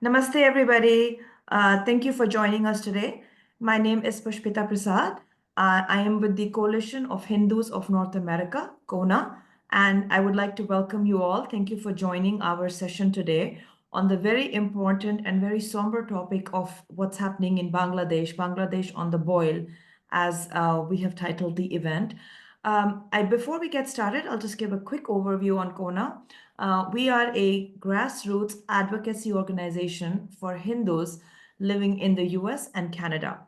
Namaste, everybody. Thank you for joining us today. My name is Pushpita Prasad. I am with the Coalition of Hindus of North America, CoHNA, and I would like to welcome you all. Thank you for joining our session today on the very important and very somber topic of what's happening in Bangladesh, Bangladesh on the boil, as we have titled the event. Before we get started, I'll just give a quick overview on CoHNA. We are a grassroots advocacy organization for Hindus living in the US and Canada.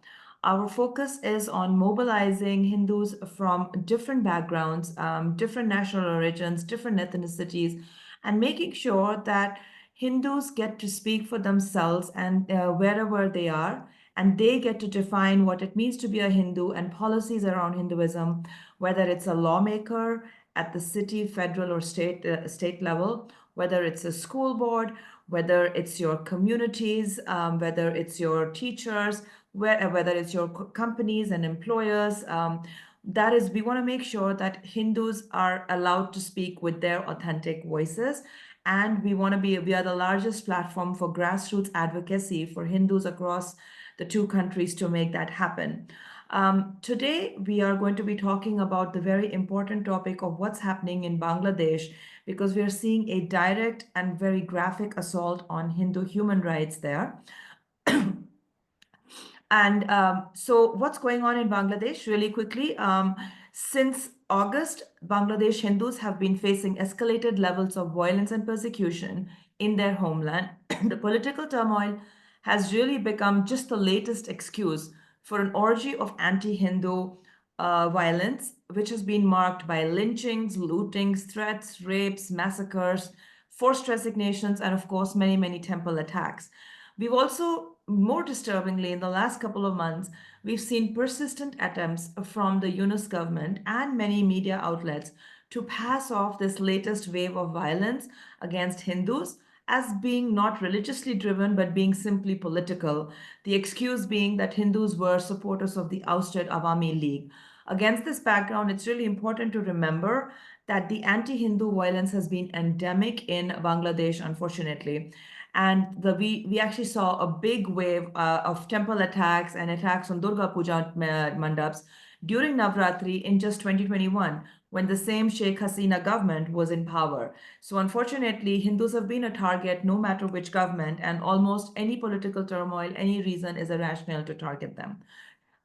Our focus is on mobilizing Hindus from different backgrounds, different national origins, different ethnicities, and making sure that Hindus get to speak for themselves and wherever they are, and they get to define what it means to be a Hindu and policies around Hinduism, whether it's a lawmaker at the city, federal, or state level, whether it's a school board, whether it's your communities, whether it's your teachers, whether it's your companies and employers. That is, we want to make sure that Hindus are allowed to speak with their authentic voices. And we are the largest platform for grassroots advocacy for Hindus across the two countries to make that happen. Today, we are going to be talking about the very important topic of what's happening in Bangladesh, because we are seeing a direct and very graphic assault on Hindu human rights there. And so what's going on in Bangladesh really quickly? Since August, Bangladesh Hindus have been facing escalated levels of violence and persecution in their homeland. The political turmoil has really become just the latest excuse for an orgy of anti-Hindu violence, which has been marked by lynchings, lootings, threats, rapes, massacres, forced resignations, and of course, many, many temple attacks. We've also, more disturbingly, in the last couple of months, we've seen persistent attempts from the Yunus government and many media outlets to pass off this latest wave of violence against Hindus as being not religiously driven, but being simply political. The excuse being that Hindus were supporters of the ousted Awami League. Against this background, it's really important to remember that the anti-Hindu violence has been endemic in Bangladesh, unfortunately. And we actually saw a big wave of temple attacks and attacks on Durga Puja mandaps during Navratri in just 2021, when the same Sheikh Hasina government was in power. So unfortunately, Hindus have been a target no matter which government, and almost any political turmoil, any reason is a rationale to target them.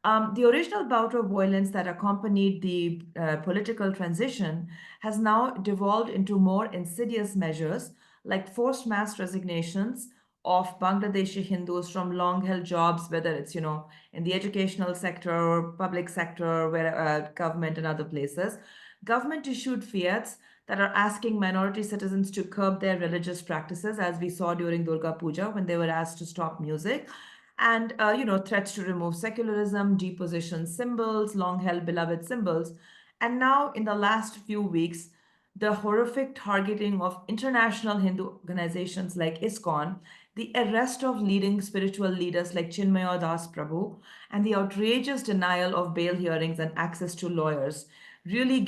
The original bout of violence that accompanied the political transition has now devolved into more insidious measures like forced mass resignations of Bangladeshi Hindus from long-held jobs, whether it's, in the educational sector or public sector, where government and other places. Government-issued fiats that are asking minority citizens to curb their religious practices, as we saw during Durga Puja when they were asked to stop music, and threats to remove secularism, deposition symbols, long-held beloved symbols. And now, in the last few weeks, the horrific targeting of international Hindu organizations like ISKCON, the arrest of leading spiritual leaders like Chinmaya Das Prabhu, and the outrageous denial of bail hearings and access to lawyers, really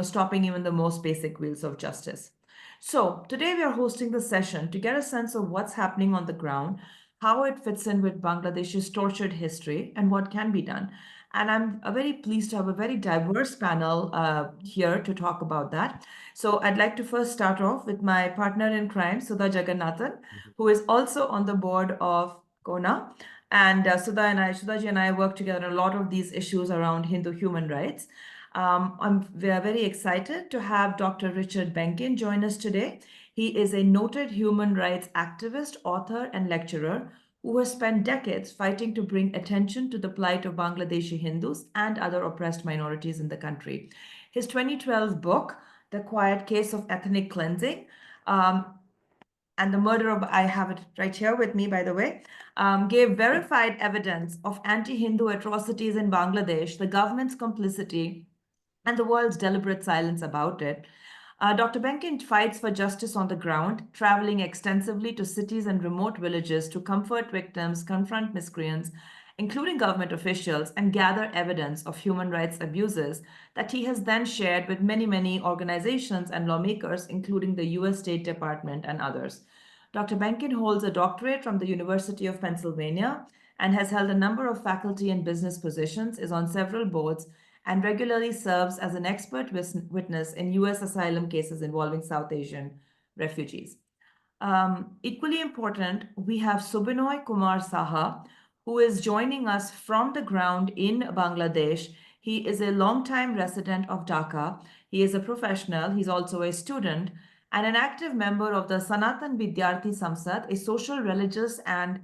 stopping even the most basic wheels of justice. So today we are hosting the session to get a sense of what's happening on the ground, how it fits in with Bangladesh's tortured history, and what can be done. And I'm very pleased to have a very diverse panel here to talk about that. So I'd like to first start off with my partner in crime, Sudha Jagannathan, who is also on the board of CoHNA. And Sudhaji and I work together on a lot of these issues around Hindu human rights. We are very excited to have Dr. Richard Benkin join us today. He is a noted human rights activist, author, and lecturer who has spent decades fighting to bring attention to the plight of Bangladeshi Hindus and other oppressed minorities in the country. His 2012 book, The Quiet Case of Ethnic Cleansing, and the murder of, I have it right here with me, by the way, gave verified evidence of anti-Hindu atrocities in Bangladesh, the government's complicity, and the world's deliberate silence about it. Dr. Benkin fights for justice on the ground, traveling extensively to cities and remote villages to comfort victims, confront miscreants, including government officials, and gather evidence of human rights abuses that he has then shared with many, many organizations and lawmakers, including the US State Department and others. Dr. Benkin holds a doctorate from the University of Pennsylvania and has held a number of faculty and business positions, is on several boards, and regularly serves as an expert witness in U.S. asylum cases involving South Asian refugees. Equally important, we have Subinoy Kumar Saha, who is joining us from the ground in Bangladesh. He is a longtime resident of Dhaka. He is a professional. He's also a student and an active member of the Sanatan Vidyarthi Samsad, a social, religious, and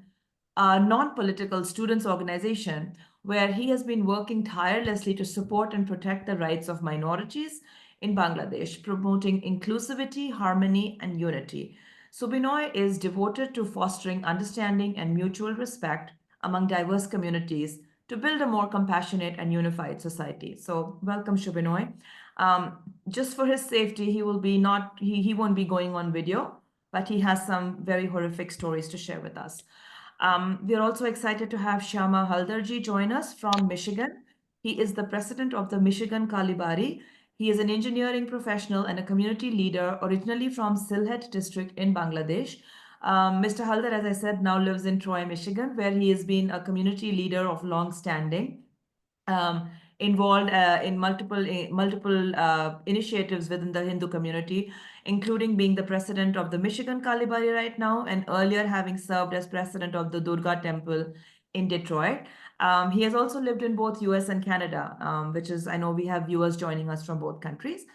non-political students organization where he has been working tirelessly to support and protect the rights of minorities in Bangladesh, promoting inclusivity, harmony, and unity. Subinoy is devoted to fostering understanding and mutual respect among diverse communities to build a more compassionate and unified society. So, welcome, Shubinoy. Just for his safety, he won't be going on video, but he has some very horrific stories to share with us. We're also excited to have Shyama Haldarji join us from Michigan. He is the president of the Michigan Kalibari. He is an engineering professional and a community leader originally from Sylhet district in Bangladesh. Mr. Haldar, as I said, now lives in Troy, Michigan, where he has been a community leader of long standing. Involved in multiple initiatives within the Hindu community, including being the president of the Michigan Kalibari right now, and earlier having served as president of the Durga Temple in Detroit. He has also lived in both US and Canada, which is, I know we have viewers joining us from both countries.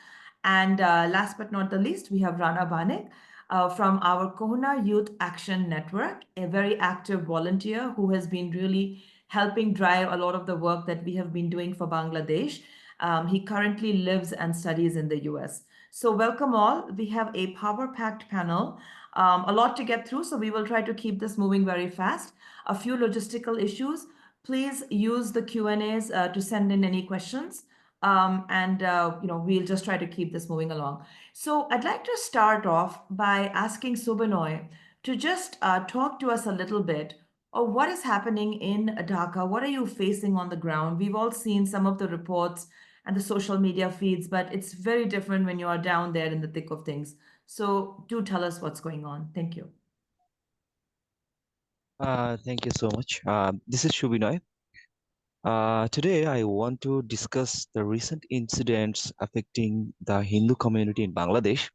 And last but not the least, we have Rana Banik from our CoHNA Youth Action Network, a very active volunteer who has been really helping drive a lot of the work that we have been doing for Bangladesh. He currently lives and studies in the US. So welcome all. We have a power-packed panel, a lot to get through, so we will try to keep this moving very fast. A few logistical issues. Please use the Q&As to send in any questions. We'll just try to keep this moving along. So I'd like to start off by asking Subinoy to just talk to us a little bit of what is happening in Dhaka. What are you facing on the ground? We've all seen some of the reports and the social media feeds, but it's very different when you are down there in the thick of things. So do tell us what's going on. Thank you. Thank you so much. This is Shubinoy. Today, I want to discuss the recent incidents affecting the Hindu community in Bangladesh.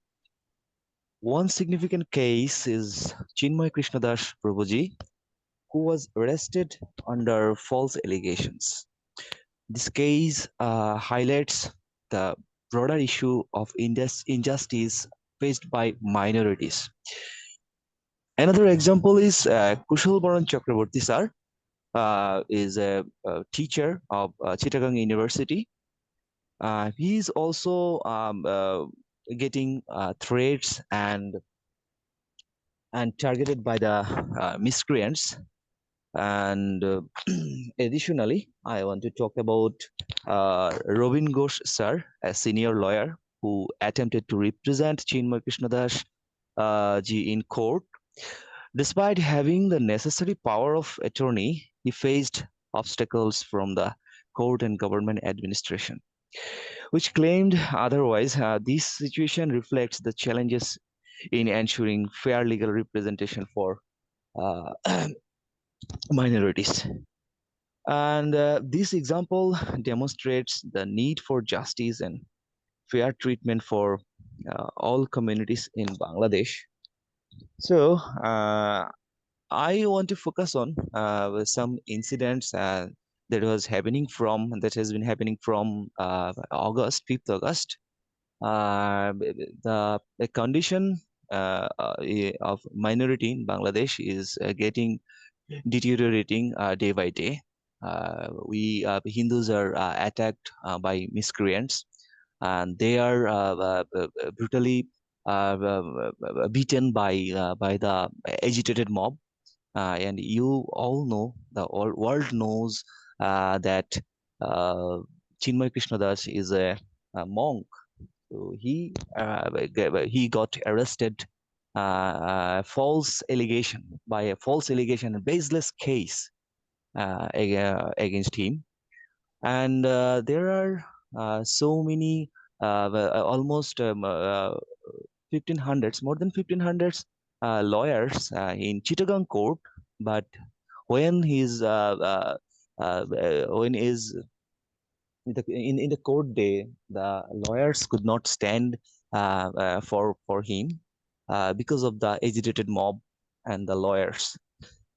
One significant case is Chinmay Krishnadas Prabhuji, who was arrested under false allegations. This case highlights the broader issue of injustice faced by minorities. Another example is Kushal Baran Chakraborty sir, is a teacher of Chittagong University. He is also getting threats and targeted by the miscreants. And additionally, I want to talk about Robin Ghosh sir, a senior lawyer who attempted to represent Chinmay Krishnadas ji in court. Despite having the necessary power of attorney, he faced obstacles from the court and government administration, which claimed otherwise. This situation reflects the challenges in ensuring fair legal representation for minorities. And this example demonstrates the need for justice and fair treatment for all communities in Bangladesh. So, I want to focus on some incidents that has been happening from August, 5th August. The condition of minority in Bangladesh is getting deteriorating day by day. We Hindus are attacked by miscreants, and they are brutally beaten by the agitated mob. And you all know, the whole world knows that Chinmay Krishnadas is a monk. So he got arrested by a false allegation, a baseless case against him. And there are so many, almost 1500s, more than 1500s lawyers in Chittagong court, but when he's when is in the court day, the lawyers could not stand for him because of the agitated mob and the lawyers.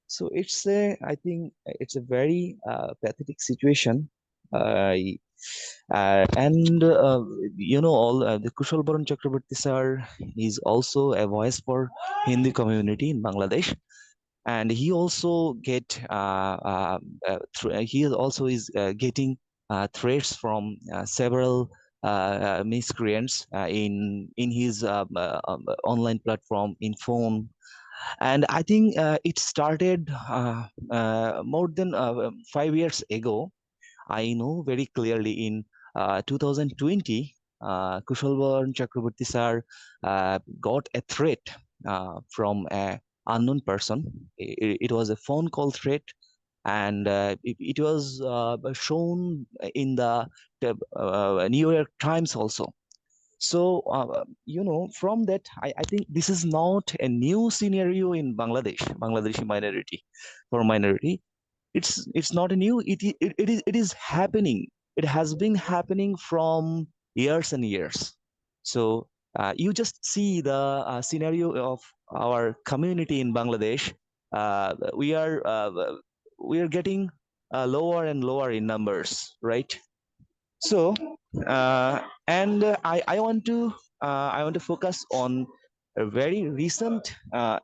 So it's a, I think it's a very pathetic situation. Uh, and you know, all the Kushal Baran Chakraborty sir is also a voice for Hindi community in Bangladesh, and he also get he also is getting threats from several miscreants in his online platform, in phone. And I think it started more than 5 years ago. I know very clearly in 2020, Kushalvarn Chakraborty sir got a threat from a unknown person. It was a phone call threat, and it was shown in the New York Times also. So, you know, from that, I think this is not a new scenario in Bangladeshi minority, for minority. It's not a new, it is happening. It has been happening from years and years. So you just see the scenario of our community in Bangladesh. We are getting lower and lower in numbers, right? So, and I want to focus on a very recent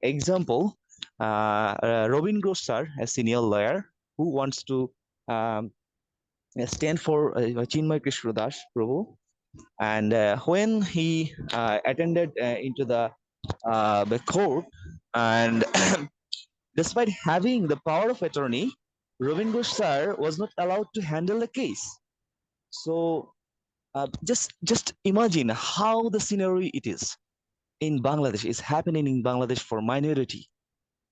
example. Robin Gross sir, a senior lawyer who wants to um, stand for Chinmay Krishna Das Prabhu, and when he attended into the court, and despite having the power of attorney, Robin Gross sir was not allowed to handle the case. So just imagine how the scenario it is in Bangladesh is happening in Bangladesh for minority.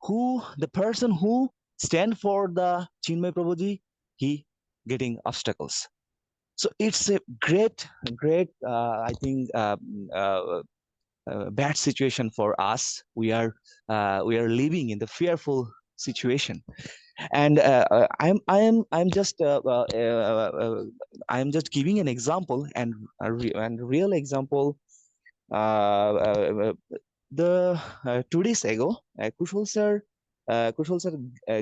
Who the person who stand for the Chinmay Prabhuji, he getting obstacles. So it's a great, I think, bad situation for us. We are living in the fearful situation, and I'm just I'm just giving an example, and and real example. The 2 days ago, Kushal sir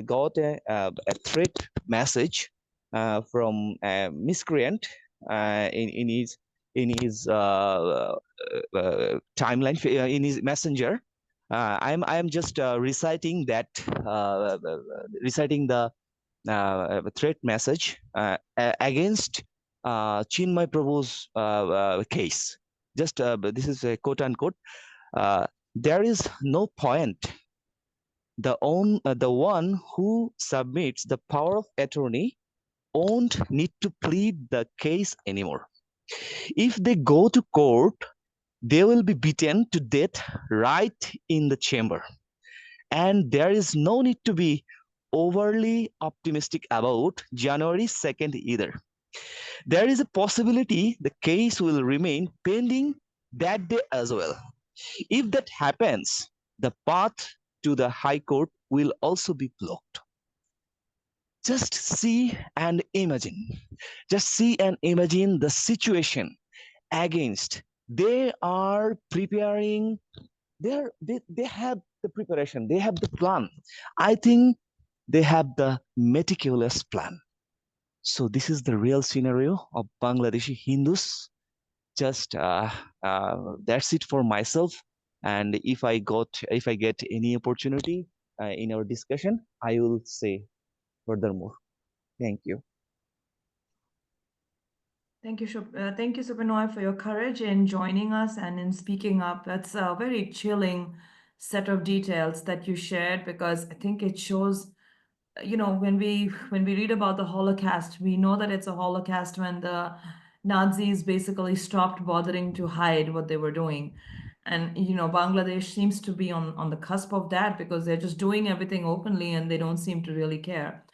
got a threat message from a miscreant in his timeline, in his messenger. I'm just reciting that reciting the threat message against Chinmay Prabhu's case. Just this is a quote unquote. There is no point. The one who submits the power of attorney won't need to plead the case anymore. If they go to court, they will be beaten to death right in the chamber. And there is no need to be overly optimistic about January 2nd either. There is a possibility the case will remain pending that day as well. If that happens, the path to the High Court will also be blocked. Just see and imagine. Just see and imagine the situation against. They are preparing, they have the preparation, they have the plan. I think they have the meticulous plan. So this is the real scenario of Bangladeshi Hindus. Just that's it for myself. And if I get any opportunity in our discussion, I will say furthermore. Thank you. Thank you, thank you, Supanoy, for your courage in joining us and in speaking up. That's a very chilling set of details that you shared, because I think it shows, you know, when we read about the Holocaust, we know that it's a Holocaust when the Nazis basically stopped bothering to hide what they were doing. And, you know, Bangladesh seems to be on the cusp of that, because they're just doing everything openly and they don't seem to really care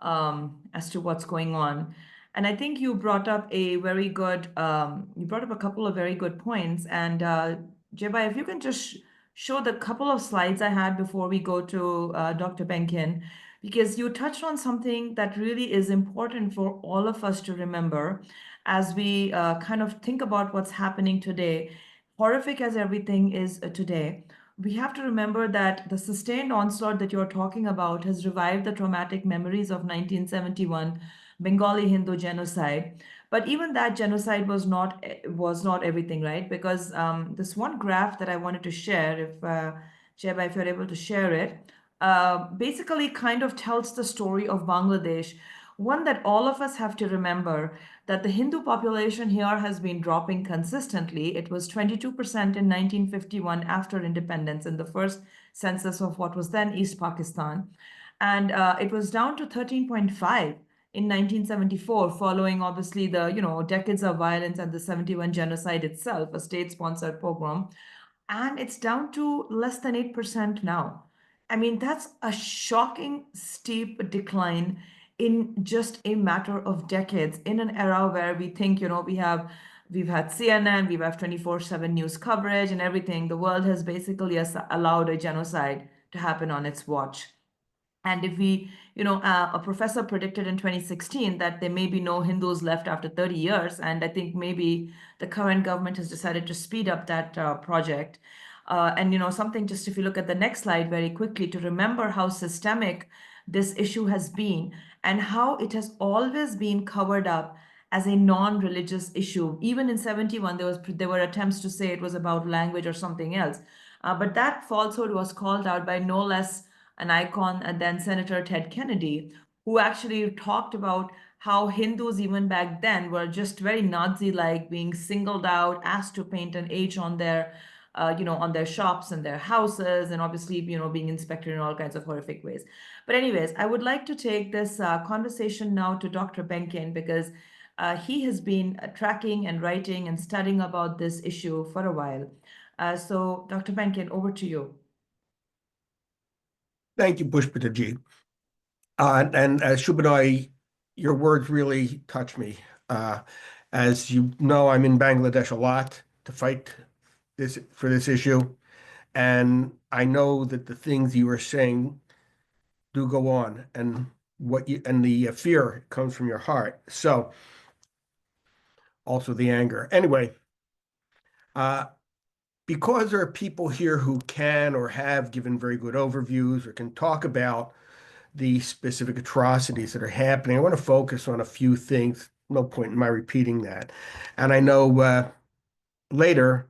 as to what's going on. And I think you brought up a very good, you brought up a couple of very good points. And Jeba, if you can just show the couple of slides I had before we go to Dr. Benkin, because you touched on something that really is important for all of us to remember as we kind of think about what's happening today. Horrific as everything is today, we have to remember that the sustained onslaught that you're talking about has revived the traumatic memories of 1971 Bengali Hindu genocide. But even that genocide was not everything, right? Because this one graph that I wanted to share, if Jeba, if you're able to share it, basically kind of tells the story of Bangladesh. One that all of us have to remember, that the Hindu population here has been dropping consistently. It was 22% in 1951 after independence in the first census of what was then East Pakistan. And it was down to 13.5 in 1974, following obviously the decades of violence and the 71 genocide itself, a state-sponsored pogrom, and it's down to less than 8% now. I mean, that's a shocking steep decline in just a matter of decades, in an era where we think, we've had CNN, we've had 24/7 news coverage and everything. The world has basically allowed a genocide to happen on its watch. And if a professor predicted in 2016 that there may be no Hindus left after 30 years, and I think maybe the current government has decided to speed up that project. And something, just if you look at the next slide very quickly, to remember how systemic this issue has been and how it has always been covered up as a non-religious issue. Even in 71, there were attempts to say it was about language or something else. But that falsehood was called out by no less an icon, and then Senator Ted Kennedy, who actually talked about how Hindus even back then were just very Nazi-like, being singled out, asked to paint an H on their, on their shops and their houses, and obviously, being inspected in all kinds of horrific ways. But anyways, I would like to take this conversation now to Dr. Benkin, because he has been tracking and writing and studying about this issue for a while. So Dr. Benkin, over to you. Thank you, Pushpitaji. And Shubhanoi, your words really touch me. As you know, I'm in Bangladesh a lot to fight for this issue, and I know that the things you are saying do go on, and the fear comes from your heart. So also the anger. Anyway, because there are people here who can or have given very good overviews or can talk about the specific atrocities that are happening, I want to focus on a few things. No point in my repeating that. And I know later,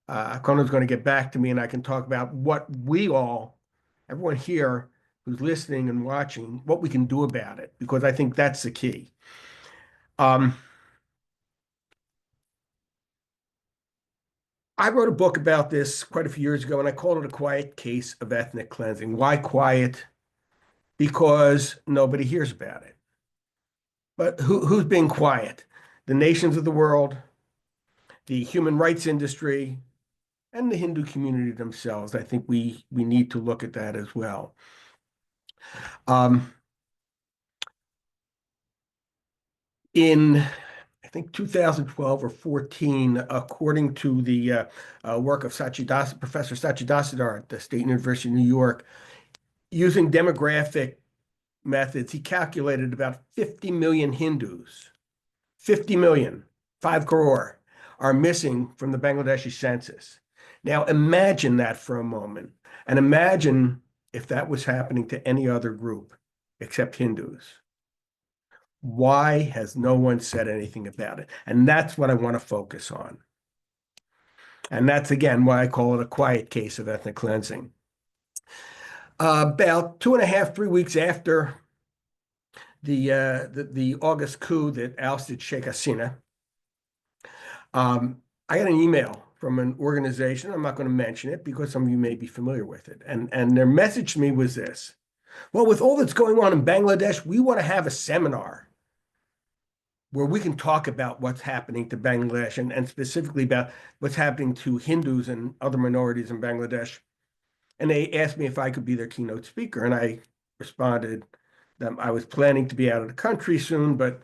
CoHNA's going to get back to me and I can talk about what everyone here who's listening and watching, what we can do about it, because I think that's the key. I wrote a book about this quite a few years ago, and I called it A Quiet Case of Ethnic Cleansing. Why quiet? Because nobody hears about it. But who's being quiet? The nations of the world, the human rights industry, and the Hindu community themselves. I think we need to look at that as well. In, I think, 2012 or 14, according to the work of Professor Sachidasadar at the State University of New York, using demographic methods, he calculated about 50 million Hindus, 50 million, 5 crore, are missing from the Bangladeshi census. Now imagine that for a moment, and imagine if that was happening to any other group except Hindus. Why has no one said anything about it? And that's what I want to focus on. And that's, again, why I call it a quiet case of ethnic cleansing. About 2.5, 3 weeks after the August coup that ousted Sheikh Hasina, I got an email from an organization. I'm not going to mention it because some of you may be familiar with it. And their message to me was this: well, with all that's going on in Bangladesh, we want to have a seminar where we can talk about what's happening to Bangladesh and specifically about what's happening to Hindus and other minorities in Bangladesh. And they asked me if I could be their keynote speaker. And I responded that I was planning to be out of the country soon, but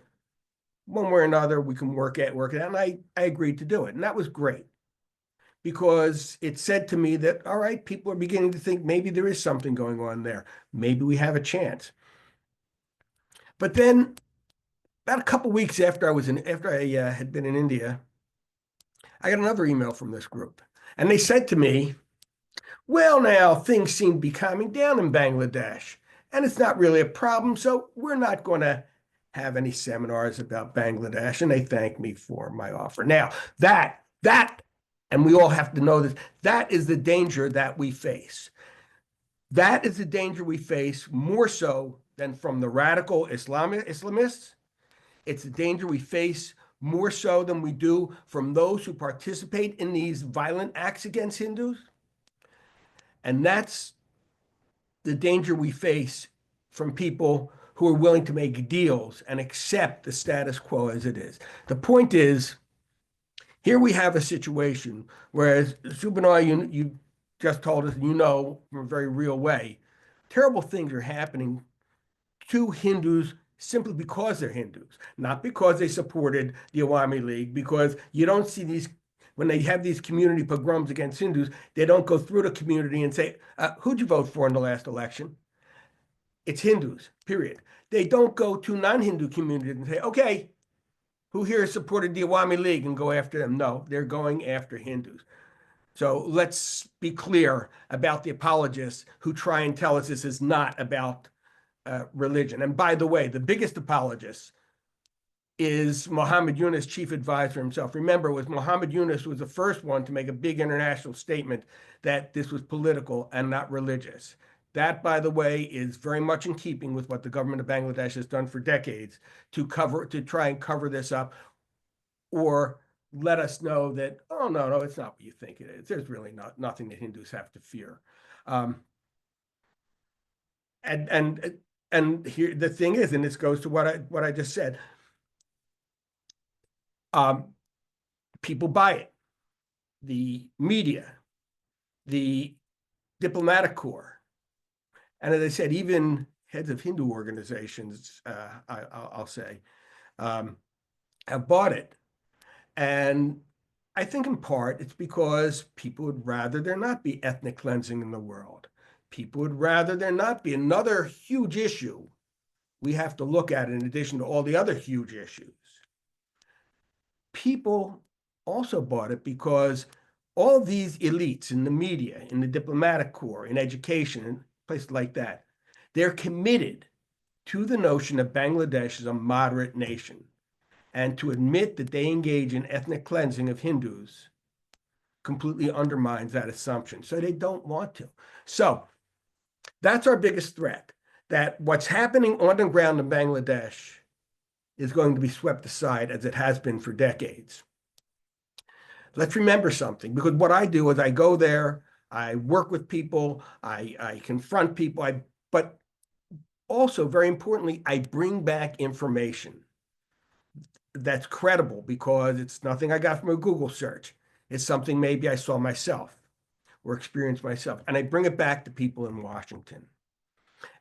one way or another, we can work it out. And I agreed to do it. And that was great. because it said to me that, all right, people are beginning to think maybe there is something going on there. Maybe we have a chance. But then about a couple weeks after I had been in India, I got another email from this group. And they said to me, well, now things seem to be calming down in Bangladesh, and it's not really a problem, so we're not going to have any seminars about Bangladesh. And they thanked me for my offer. Now, and we all have to know this, that is the danger that we face. That is the danger we face more so than from the radical Islamists. It's the danger we face more so than we do from those who participate in these violent acts against Hindus. And that's the danger we face from people who are willing to make deals and accept the status quo as it is. The point is, here we have a situation, whereas Subinoy, you just told us, from a very real way, terrible things are happening to Hindus simply because they're Hindus, not because they supported the Awami League, because you don't see these, when they have these community pogroms against Hindus, they don't go through the community and say, who'd you vote for in the last election? It's Hindus, period. They don't go to non-Hindu communities and say, okay, who here supported the Awami League and go after them? No, they're going after Hindus. So let's be clear about the apologists who try and tell us this is not about religion. And by the way, the biggest apologist is Muhammad Yunus, chief advisor himself. Remember, Muhammad Yunus was the first one to make a big international statement that this was political and not religious. That, by the way, is very much in keeping with what the government of Bangladesh has done for decades to try and cover this up, or let us know that, oh, no, it's not what you think it is. There's really nothing that Hindus have to fear. And here the thing is, and this goes to what I just said, people buy it. The media, the diplomatic corps, and as I said, even heads of Hindu organizations, I'll say, have bought it. And I think in part it's because people would rather there not be ethnic cleansing in the world. People would rather there not be another huge issue we have to look at in addition to all the other huge issues. People also bought it because all these elites in the media, in the diplomatic corps, in education, and places like that, they're committed to the notion that Bangladesh is a moderate nation. And to admit that they engage in ethnic cleansing of Hindus completely undermines that assumption. So they don't want to. So that's our biggest threat, that what's happening on the ground in Bangladesh is going to be swept aside as it has been for decades. Let's remember something, because what I do is I go there, I work with people, I confront people, but also, very importantly, I bring back information that's credible, because it's nothing I got from a Google search. It's something maybe I saw myself or experienced myself, and I bring it back to people in Washington.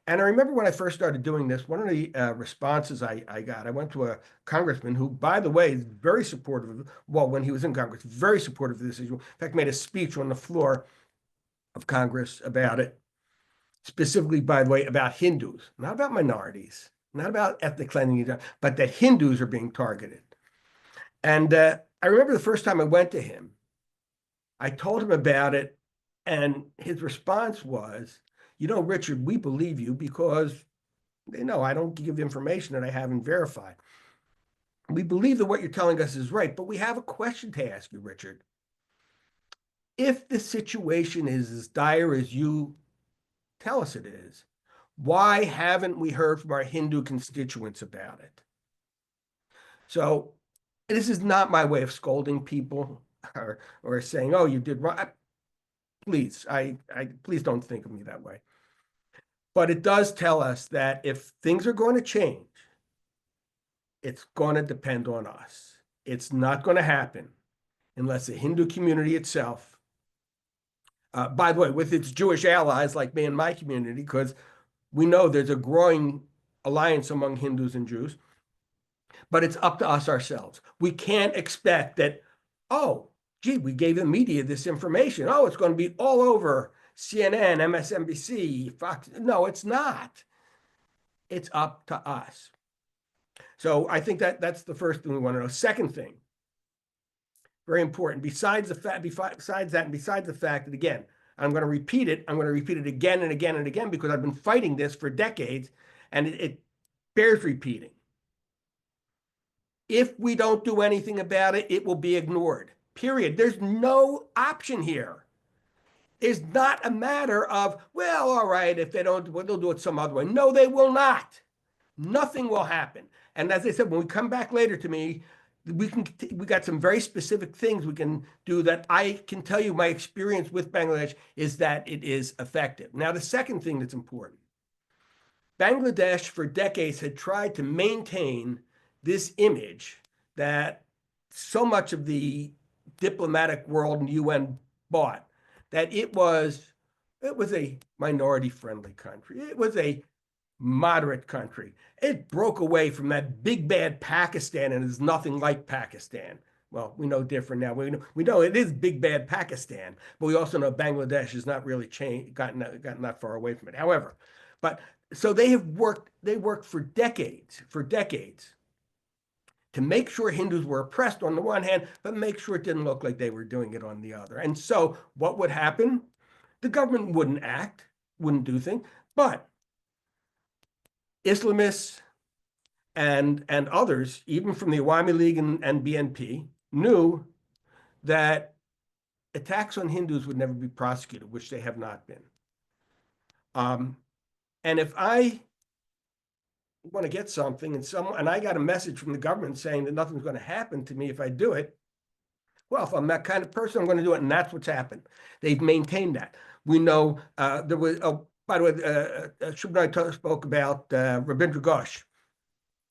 And I remember when I first started doing this, one of the responses I got, I went to a congressman who, by the way, is very supportive of, well, when he was in Congress, very supportive of this issue. In fact, made a speech on the floor of Congress about it, specifically, by the way, about Hindus, not about minorities, not about ethnic cleansing, but that Hindus are being targeted. And I remember the first time I went to him, I told him about it, and his response was, Richard, we believe you because they know I don't give information that I haven't verified. We believe that what you're telling us is right, but we have a question to ask you, Richard. If the situation is as dire as you tell us it is, why haven't we heard from our Hindu constituents about it? So this is not my way of scolding people or saying, oh, you did wrong. Please, please don't think of me that way. But it does tell us that if things are going to change, it's going to depend on us. It's not going to happen unless the Hindu community itself, by the way, with its Jewish allies like me and my community, because we know there's a growing alliance among Hindus and Jews, but it's up to us ourselves. We can't expect that, oh, gee, we gave the media this information. Oh, it's going to be all over CNN, MSNBC, Fox. No, it's not. It's up to us. So I think that's the first thing we want to know. Second thing, very important, besides the fact that, again, I'm going to repeat it. I'm going to repeat it again and again and again because I've been fighting this for decades, and it bears repeating. If we don't do anything about it, it will be ignored. Period. There's no option here. It's not a matter of, well, all right, if they don't, well, they'll do it some other way. No, they will not. Nothing will happen. And as I said, when we come back later to me, we got some very specific things we can do that I can tell you my experience with Bangladesh is that it is effective. Now, the second thing that's important, Bangladesh for decades had tried to maintain this image that so much of the diplomatic world and UN bought, that it was a minority-friendly country. It was a moderate country. It broke away from that big bad Pakistan and is nothing like Pakistan. Well, we know different now. We know it is big bad Pakistan, but we also know Bangladesh has not really gotten that far away from it. However, so they worked for decades to make sure Hindus were oppressed on the one hand, but make sure it didn't look like they were doing it on the other. And so what would happen? The government wouldn't act, wouldn't do things, but Islamists and others, even from the Awami League and BNP, knew that attacks on Hindus would never be prosecuted, which they have not been. And if I want to get something and I got a message from the government saying that nothing's going to happen to me if I do it, well, if I'm that kind of person, I'm going to do it. And that's what's happened. They've maintained that. We know there was, by the way, Shubha and I spoke about Rabindra Ghosh.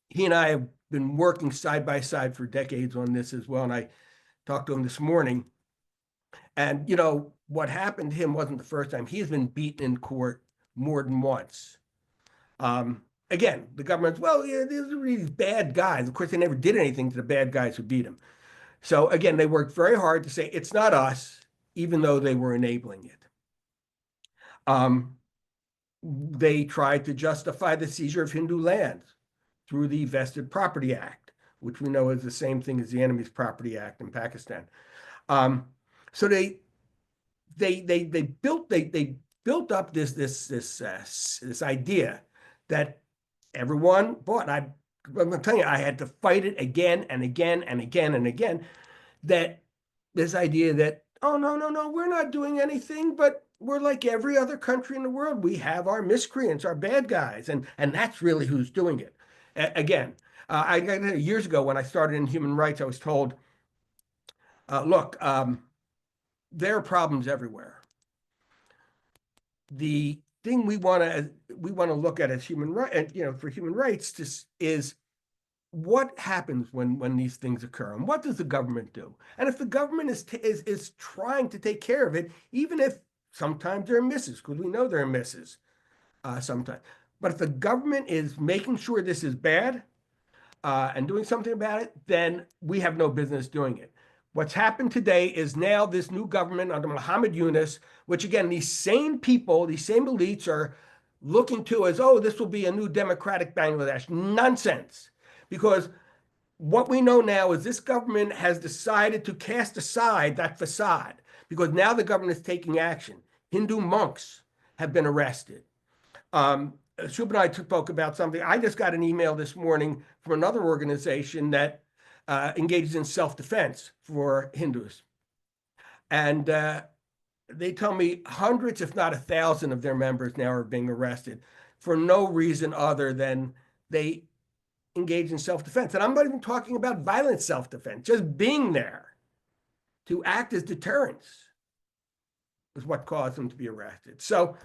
He and I have been working side by side for decades on this as well. And I talked to him this morning. And, you know, what happened to him wasn't the first time. He's been beaten in court more than once. Again, the government's, well, yeah, these are these bad guys. Of course, they never did anything to the bad guys who beat him. So again, they worked very hard to say it's not us, even though they were enabling it. They tried to justify the seizure of Hindu lands through the Vested Property Act, which we know is the same thing as the Enemies Property Act in Pakistan. So they built up this idea that everyone bought. I'm telling you, I had to fight it again and again and again and again. That this idea that, oh, no, we're not doing anything, but we're like every other country in the world. We have our miscreants, our bad guys, and that's really who's doing it. Again, years ago when I started in human rights, I was told, look, there are problems everywhere. The thing we want to look at as human right, for human rights, is what happens when these things occur, and what does the government do? And if the government is trying to take care of it, even if sometimes there are misses, because we know there are misses sometimes, but if the government is making sure this is bad and doing something about it, then we have no business doing it. What's happened today is now this new government under Muhammad Yunus, which again, these same people, these same elites are looking to as, oh, this will be a new democratic Bangladesh. Nonsense. Because what we know now is this government has decided to cast aside that facade, because now the government is taking action. Hindu monks have been arrested. Shub and I spoke about something. I just got an email this morning from another organization that engages in self-defense for Hindus. And they tell me hundreds, if not 1,000 of their members now are being arrested for no reason other than they engage in self-defense. And I'm not even talking about violent self-defense, just being there to act as deterrence is what caused them to be arrested. So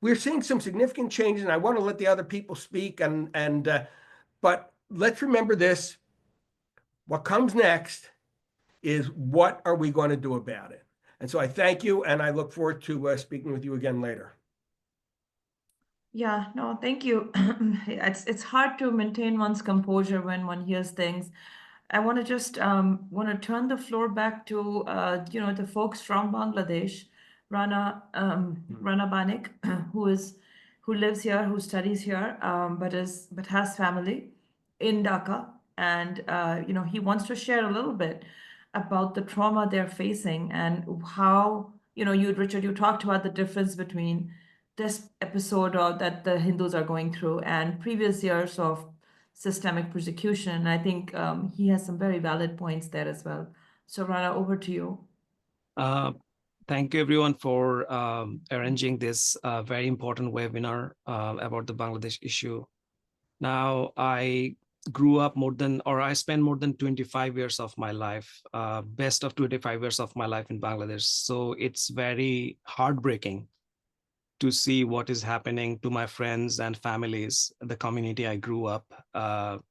we're seeing some significant changes, and I want to let the other people speak. But let's remember this. What comes next is what are we going to do about it? And so I thank you, and I look forward to speaking with you again later. Yeah, no, thank you. It's hard to maintain one's composure when one hears things. I want to just want to turn the floor back to the folks from Bangladesh, Rana Banik, who lives here, who studies here, but has family in Dhaka, and he wants to share a little bit about the trauma they're facing and how Richard, you talked about the difference between this episode or that the Hindus are going through and previous years of systemic persecution. I think he has some very valid points there as well. So Rana, over to you. Thank you everyone for arranging this very important webinar about the Bangladesh issue. Now, I grew up I spent more than 25 years of my life, best of 25 years of my life in Bangladesh. So it's very heartbreaking to see what is happening to my friends and families, the community I grew up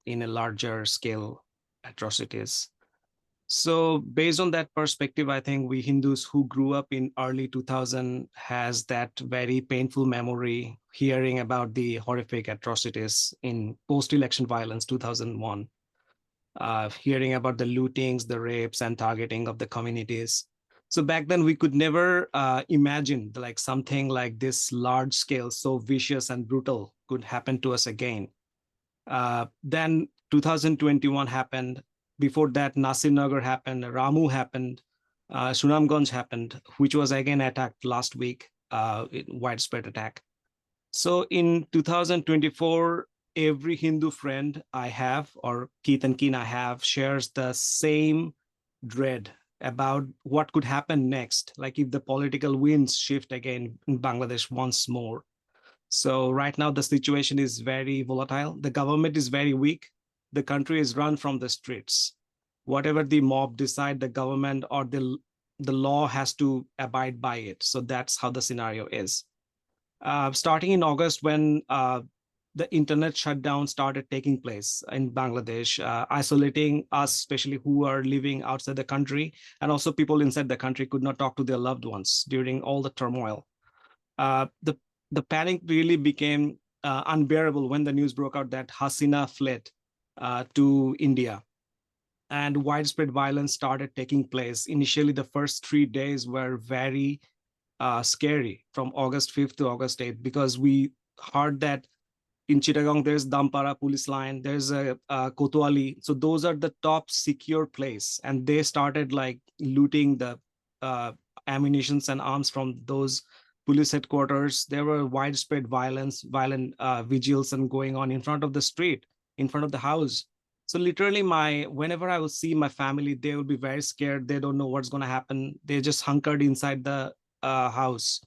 in a larger scale atrocities. So based on that perspective, I think we Hindus who grew up in early 2000 has that very painful memory hearing about the horrific atrocities in post-election violence 2001, hearing about the lootings, the rapes and targeting of the communities. So back then we could never imagine like something like this large scale, so vicious and brutal could happen to us again. Then 2021 happened. Before that, Nasirnagar happened, Ramu happened, Sunamganj happened, which was again attacked last week, widespread attack. So in 2024, every Hindu friend I have or kith and kin I have shares the same dread about what could happen next, like if the political winds shift again in Bangladesh once more. So right now the situation is very volatile. The government is very weak. The country is run from the streets. Whatever the mob decide, the government or the law has to abide by it. So that's how the scenario is. Starting in August, when the internet shutdown started taking place in Bangladesh, isolating us, especially who are living outside the country, and also people inside the country could not talk to their loved ones during all the turmoil. The panic really became unbearable when the news broke out that Hasina fled to India and widespread violence started taking place. Initially, the first 3 days were very scary from August 5th to August 8th, because we heard that in Chittagong, there's Dampara police line, there's a Kotwali. So those are the top secure place. And they started like looting the ammunitions and arms from those police headquarters. There were widespread violent vigils and going on in front of the street, in front of the house. So literally whenever I will see my family, they will be very scared. They don't know what's going to happen. They just hunkered inside the house.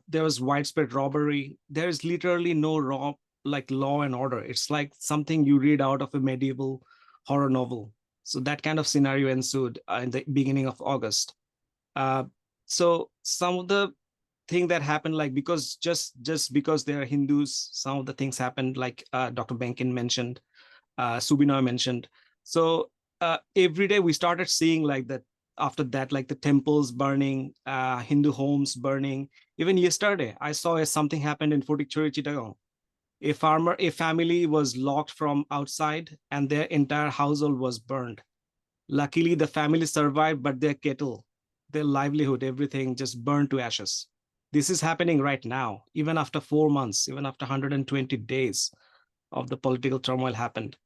There was widespread robbery. There is literally no law and order. It's like something you read out of a medieval horror novel. So that kind of scenario ensued in the beginning of August. So some of the thing that happened, like because just because they are Hindus, some of the things happened, like Dr. Benkin mentioned, Subinoy mentioned. So every day we started seeing like that. After that, like the temples burning, Hindu homes burning. Even yesterday, I saw something happened in Fotikchori, Chittagong. A family was locked from outside and their entire household was burned. Luckily, the family survived, but their cattle, their livelihood, everything just burned to ashes. This is happening right now, even after 4 months, even after 120 days of the political turmoil happened.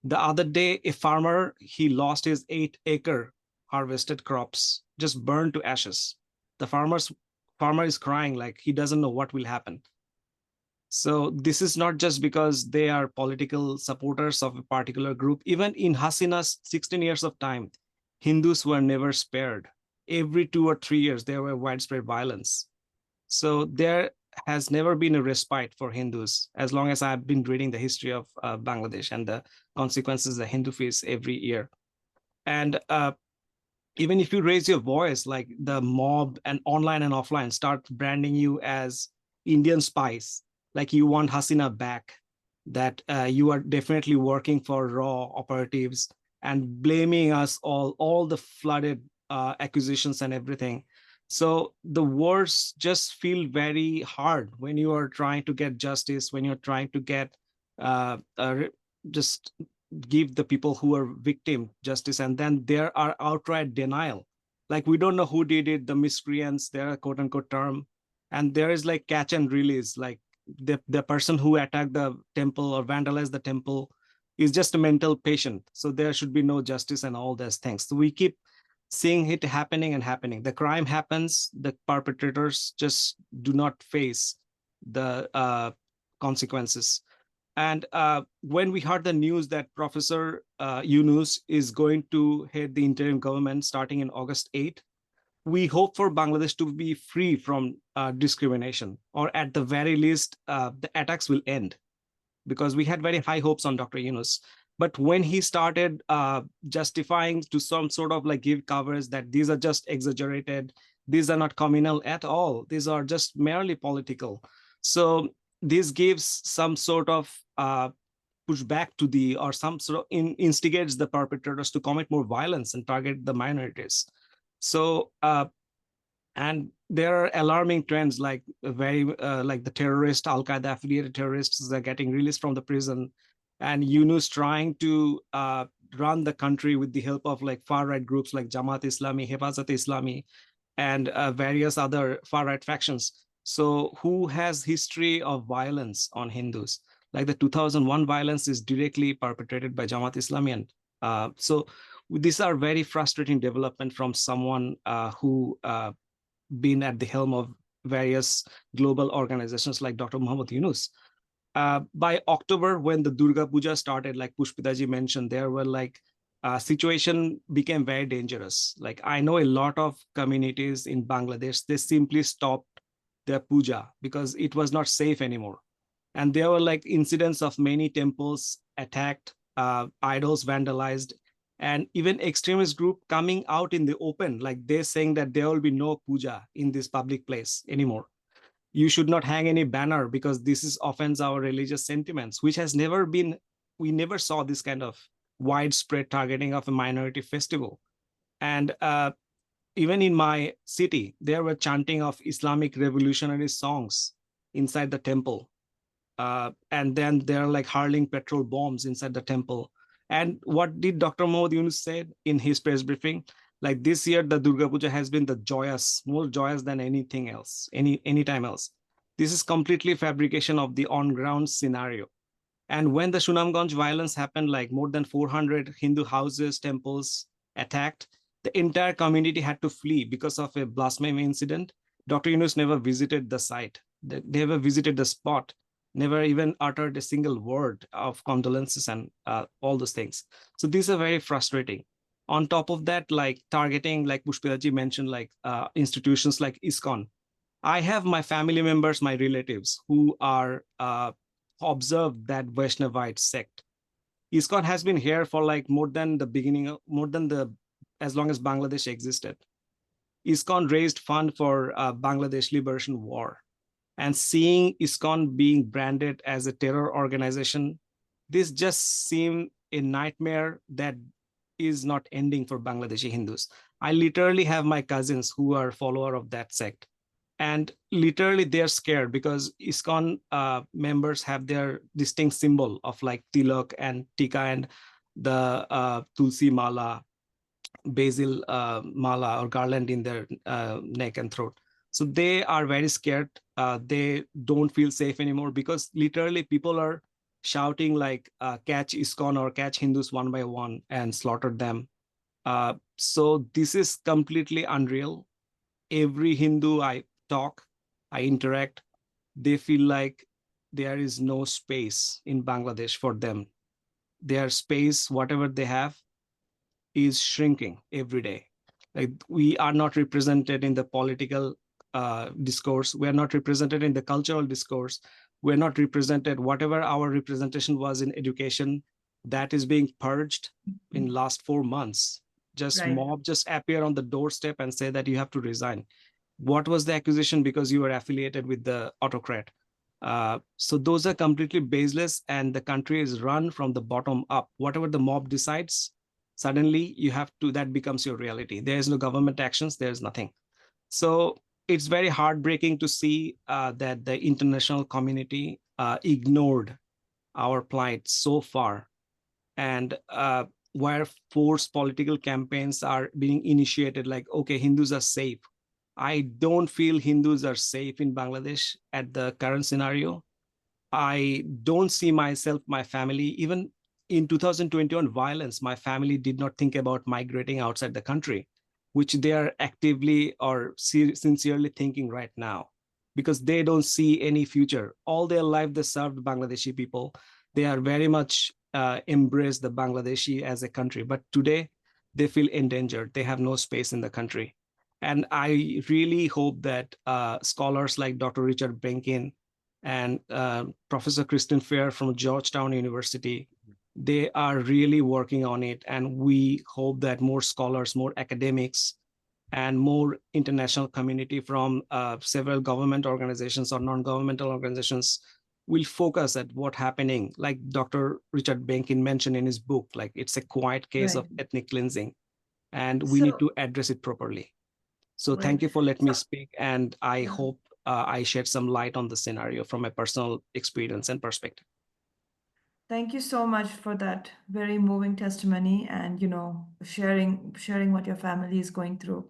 The other day, a farmer, he lost his 8-acre harvested crops, just burned to ashes. The farmer is crying like he doesn't know what will happen. So this is not just because they are political supporters of a particular group. Even in Hasina's 16 years of time, Hindus were never spared. Every 2 or 3 years, there were widespread violence. So there has never been a respite for Hindus, as long as I've been reading the history of Bangladesh and the consequences the Hindu face every year. And even if you raise your voice, like the mob and online and offline start branding you as Indian spies, like you want Hasina back, that you are definitely working for raw operatives and blaming us all the flooded accusations and everything. So the words just feel very hard when you are trying to get justice, when you're trying to get just give the people who are victim justice, and then there are outright denial. Like, we don't know who did it, the miscreants, there are quote unquote term, and there is like catch and release. Like the person who attacked the temple or vandalized the temple is just a mental patient. So there should be no justice and all those things. So we keep seeing it happening and happening. The crime happens, the perpetrators just do not face the consequences. And when we heard the news that Professor Yunus is going to head the interim government starting in August 8th, we hope for Bangladesh to be free from discrimination, or at the very least, the attacks will end, because we had very high hopes on Dr. Yunus. But when he started justifying to some sort of like give covers that these are just exaggerated, these are not communal at all, these are just merely political. So this gives some sort of pushback to the, or some sort of instigates the perpetrators to commit more violence and target the minorities. So and there are alarming trends, like like the terrorist, Al-Qaeda affiliated terrorists are getting released from the prison, and Yunus trying to run the country with the help of like far right groups like Jamaat Islami, Hifazat Islami, and various other far right factions. So who has history of violence on Hindus? Like the 2001 violence is directly perpetrated by Jamaat Islami, and so these are very frustrating development from someone who been at the helm of various global organizations like Dr. Muhammad Yunus. By October, when the Durga Puja started, like Pushpitaji mentioned, there were like situation became very dangerous. Like, I know a lot of communities in Bangladesh, they simply stopped their puja because it was not safe anymore. And there were like incidents of many temples attacked, idols vandalized, and even extremist group coming out in the open, like they're saying that there will be no puja in this public place anymore. You should not hang any banner because this is offends our religious sentiments, which has never been, we never saw this kind of widespread targeting of a minority festival. And even in my city, there were chanting of Islamic revolutionary songs inside the temple. And then they're like hurling petrol bombs inside the temple. And what did Dr. Muhammad Yunus said in his press briefing? Like, this year, the Durga Puja has been the joyous, more joyous than anything else, any time else. This is completely fabrication of the on-ground scenario. And when the Sunamganj violence happened, like more than 400 Hindu houses, temples attacked, the entire community had to flee because of a blasphemy incident. Dr. Yunus never visited the site. They never visited the spot, never even uttered a single word of condolences and all those things. So these are very frustrating. On top of that, like targeting, like Pushpitaji mentioned, like institutions like ISKCON. I have my family members, my relatives who are observed that Vaishnavite sect. ISKCON has been here for like more than the beginning, as long as Bangladesh existed. ISKCON raised fund for Bangladesh Liberation War. And seeing ISKCON being branded as a terror organization, this just seemed a nightmare that is not ending for Bangladeshi Hindus. I literally have my cousins who are follower of that sect. And literally they're scared because ISKCON members have their distinct symbol of like tilak and tika and the tulsi mala, basil mala or garland in their neck and throat. So they are very scared. They don't feel safe anymore because literally people are shouting like catch ISKCON or catch Hindus one by one and slaughter them. So this is completely unreal. Every Hindu I talk, I interact, they feel like there is no space in Bangladesh for them. Their space, whatever they have, is shrinking every day. Like, we are not represented in the political discourse. We are not represented in the cultural discourse. We're not represented, whatever our representation was in education, that is being purged in last 4 months. Just Right. mob just appear on the doorstep and say that you have to resign. What was the accusation? Because you were affiliated with the autocrat. So those are completely baseless, and the country is run from the bottom up. Whatever the mob decides, suddenly you have to, that becomes your reality. There is no government actions, there's nothing. So it's very heartbreaking to see that the international community ignored our plight so far. and where forced political campaigns are being initiated, like, okay, Hindus are safe. I don't feel Hindus are safe in Bangladesh at the current scenario. I don't see myself, my family, even in 2021 violence, my family did not think about migrating outside the country, which they are actively or sincerely thinking right now, because they don't see any future. All their life, they served Bangladeshi people. They are very much embraced the Bangladeshi as a country. But today, they feel endangered. They have no space in the country. And I really hope that scholars like Dr. Richard Benkin and Professor Kristen Fair from Georgetown University, they are really working on it. And we hope that more scholars, more academics, and more international community from several government organizations or non-governmental organizations will focus at what's happening. Like Dr. Richard Benkin mentioned in his book, like it's a quiet case of ethnic cleansing, and we need to address it properly. So thank you for letting me speak, and I hope I shed some light on the scenario from a personal experience and perspective. Thank you so much for that very moving testimony and, sharing what your family is going through.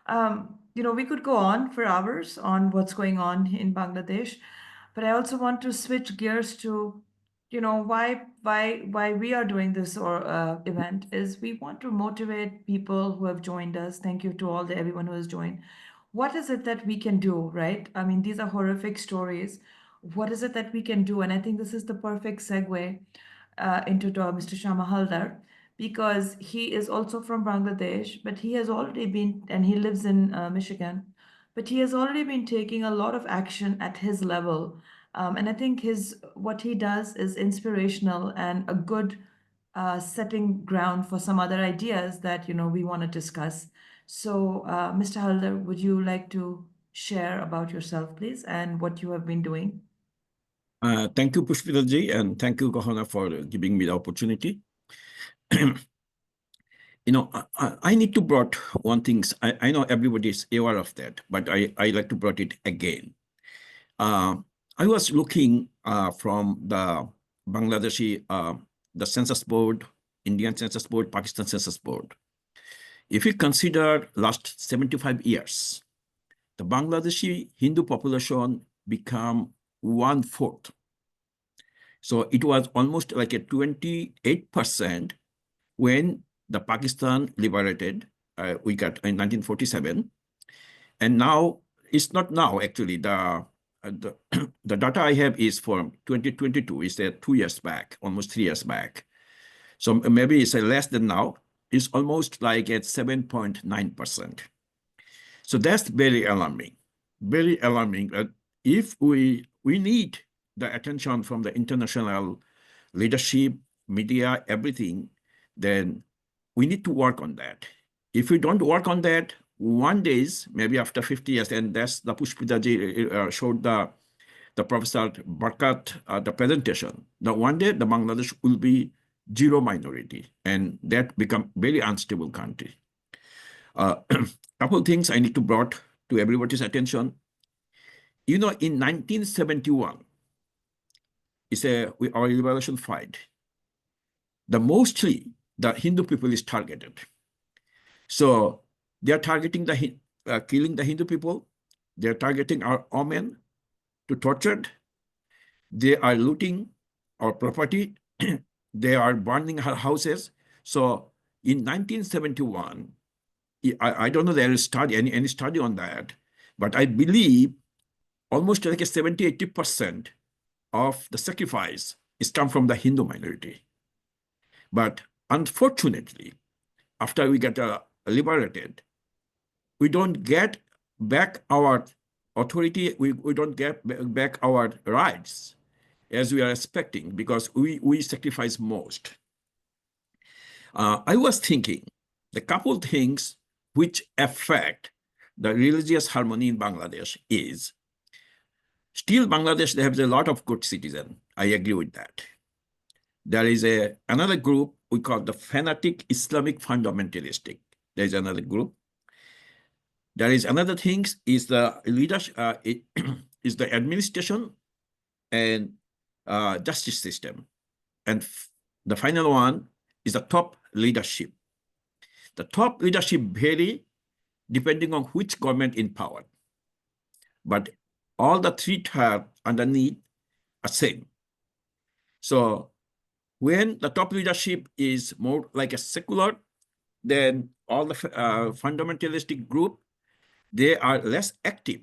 We could go on for hours on what's going on in Bangladesh, but I also want to switch gears to, why we are doing this event is we want to motivate people who have joined us. Thank you to everyone who has joined. What is it that we can do, right? I mean, these are horrific stories. What is it that we can do? And I think this is the perfect segue into Mr. Shama Haldar, because he is also from Bangladesh, but he has already been, and he lives in Michigan, but he has already been taking a lot of action at his level. And I think what he does is inspirational and a good setting ground for some other ideas that, we want to discuss. So, Mr. Haldar, would you like to share about yourself, please, and what you have been doing? Thank you, Pushpitaji, and thank you, CoHNA, for giving me the opportunity. I need to brought one thing. I know everybody is aware of that, but I like to brought it again. I was looking from the Bangladeshi, the Census Board, Indian Census Board, Pakistan Census Board. If you consider last 75 years, the Bangladeshi Hindu population become 1/4. So it was almost like a 28% when the Pakistan liberated, we got in 1947. And now, it's not now actually, the data I have is from 2022, is 2 years back, almost 3 years back. So maybe it's less than now, it's almost like at 7.9%. So that's very alarming, very alarming. If we need the attention from the international leadership, media, everything, then we need to work on that. If we don't work on that, one day, maybe after 50 years, and that's the Pushpitaji showed the Professor Barkat the presentation, that one day the Bangladesh will be zero minority, and that become very unstable country. Couple things I need to brought to everybody's attention. In 1971, it's our liberation fight. Mostly the Hindu people is targeted. So they are targeting killing the Hindu people. They are targeting our women to tortured. They are looting our property. They are burning our houses. So in 1971, I don't know there is any study on that, but I believe almost like a 70–80% of the sacrifice is come from the Hindu minority. But unfortunately, after we get liberated, we don't get back our authority, we don't get back our rights as we are expecting, because we sacrifice most. I was thinking the couple things which affect the religious harmony in Bangladesh is, still Bangladesh, they have a lot of good citizens. I agree with that. There is another group we call the fanatic Islamic fundamentalistic. There is another group. There is another thing is the leadership, is the administration and justice system. And The final one is the top leadership. The top leadership vary depending on which government in power. But all the three tiers underneath are same. So when the top leadership is more like a secular, then all the fundamentalistic group, they are less active,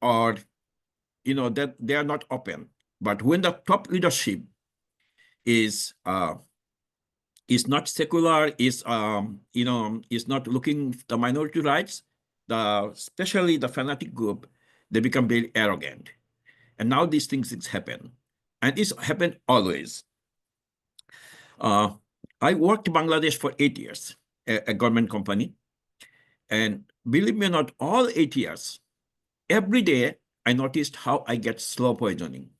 or that they are not open. But when the top leadership is not secular, is not looking the minority rights, especially the fanatic group, they become very arrogant. And now these things happen, and it's happened always. I worked in Bangladesh for 8 years, a government company, and believe me or not, all 8 years, every day I noticed how I get slow poisoning.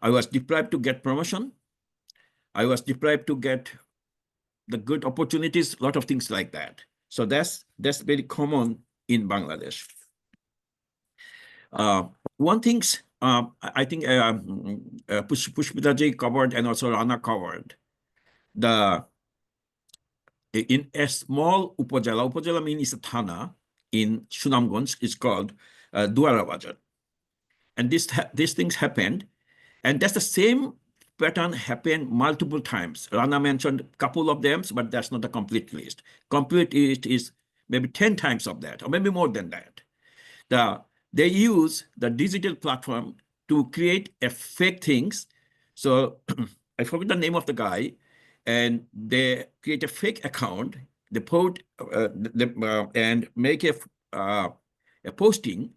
I was deprived to get promotion. I was deprived to get the good opportunities, a lot of things like that. So that's very common in Bangladesh. One thing I think Pushpitaji covered and also Rana covered, in a small upajala means a thana in Sunamganj is called Duara Bajar. And these things happened, and that's the same pattern happened multiple times. Rana mentioned a couple of them, but that's not the complete list. Complete list is maybe 10 times of that, or maybe more than that. They use the digital platform to create a fake things. So I forget the name of the guy, and they create a fake account. They put and make a posting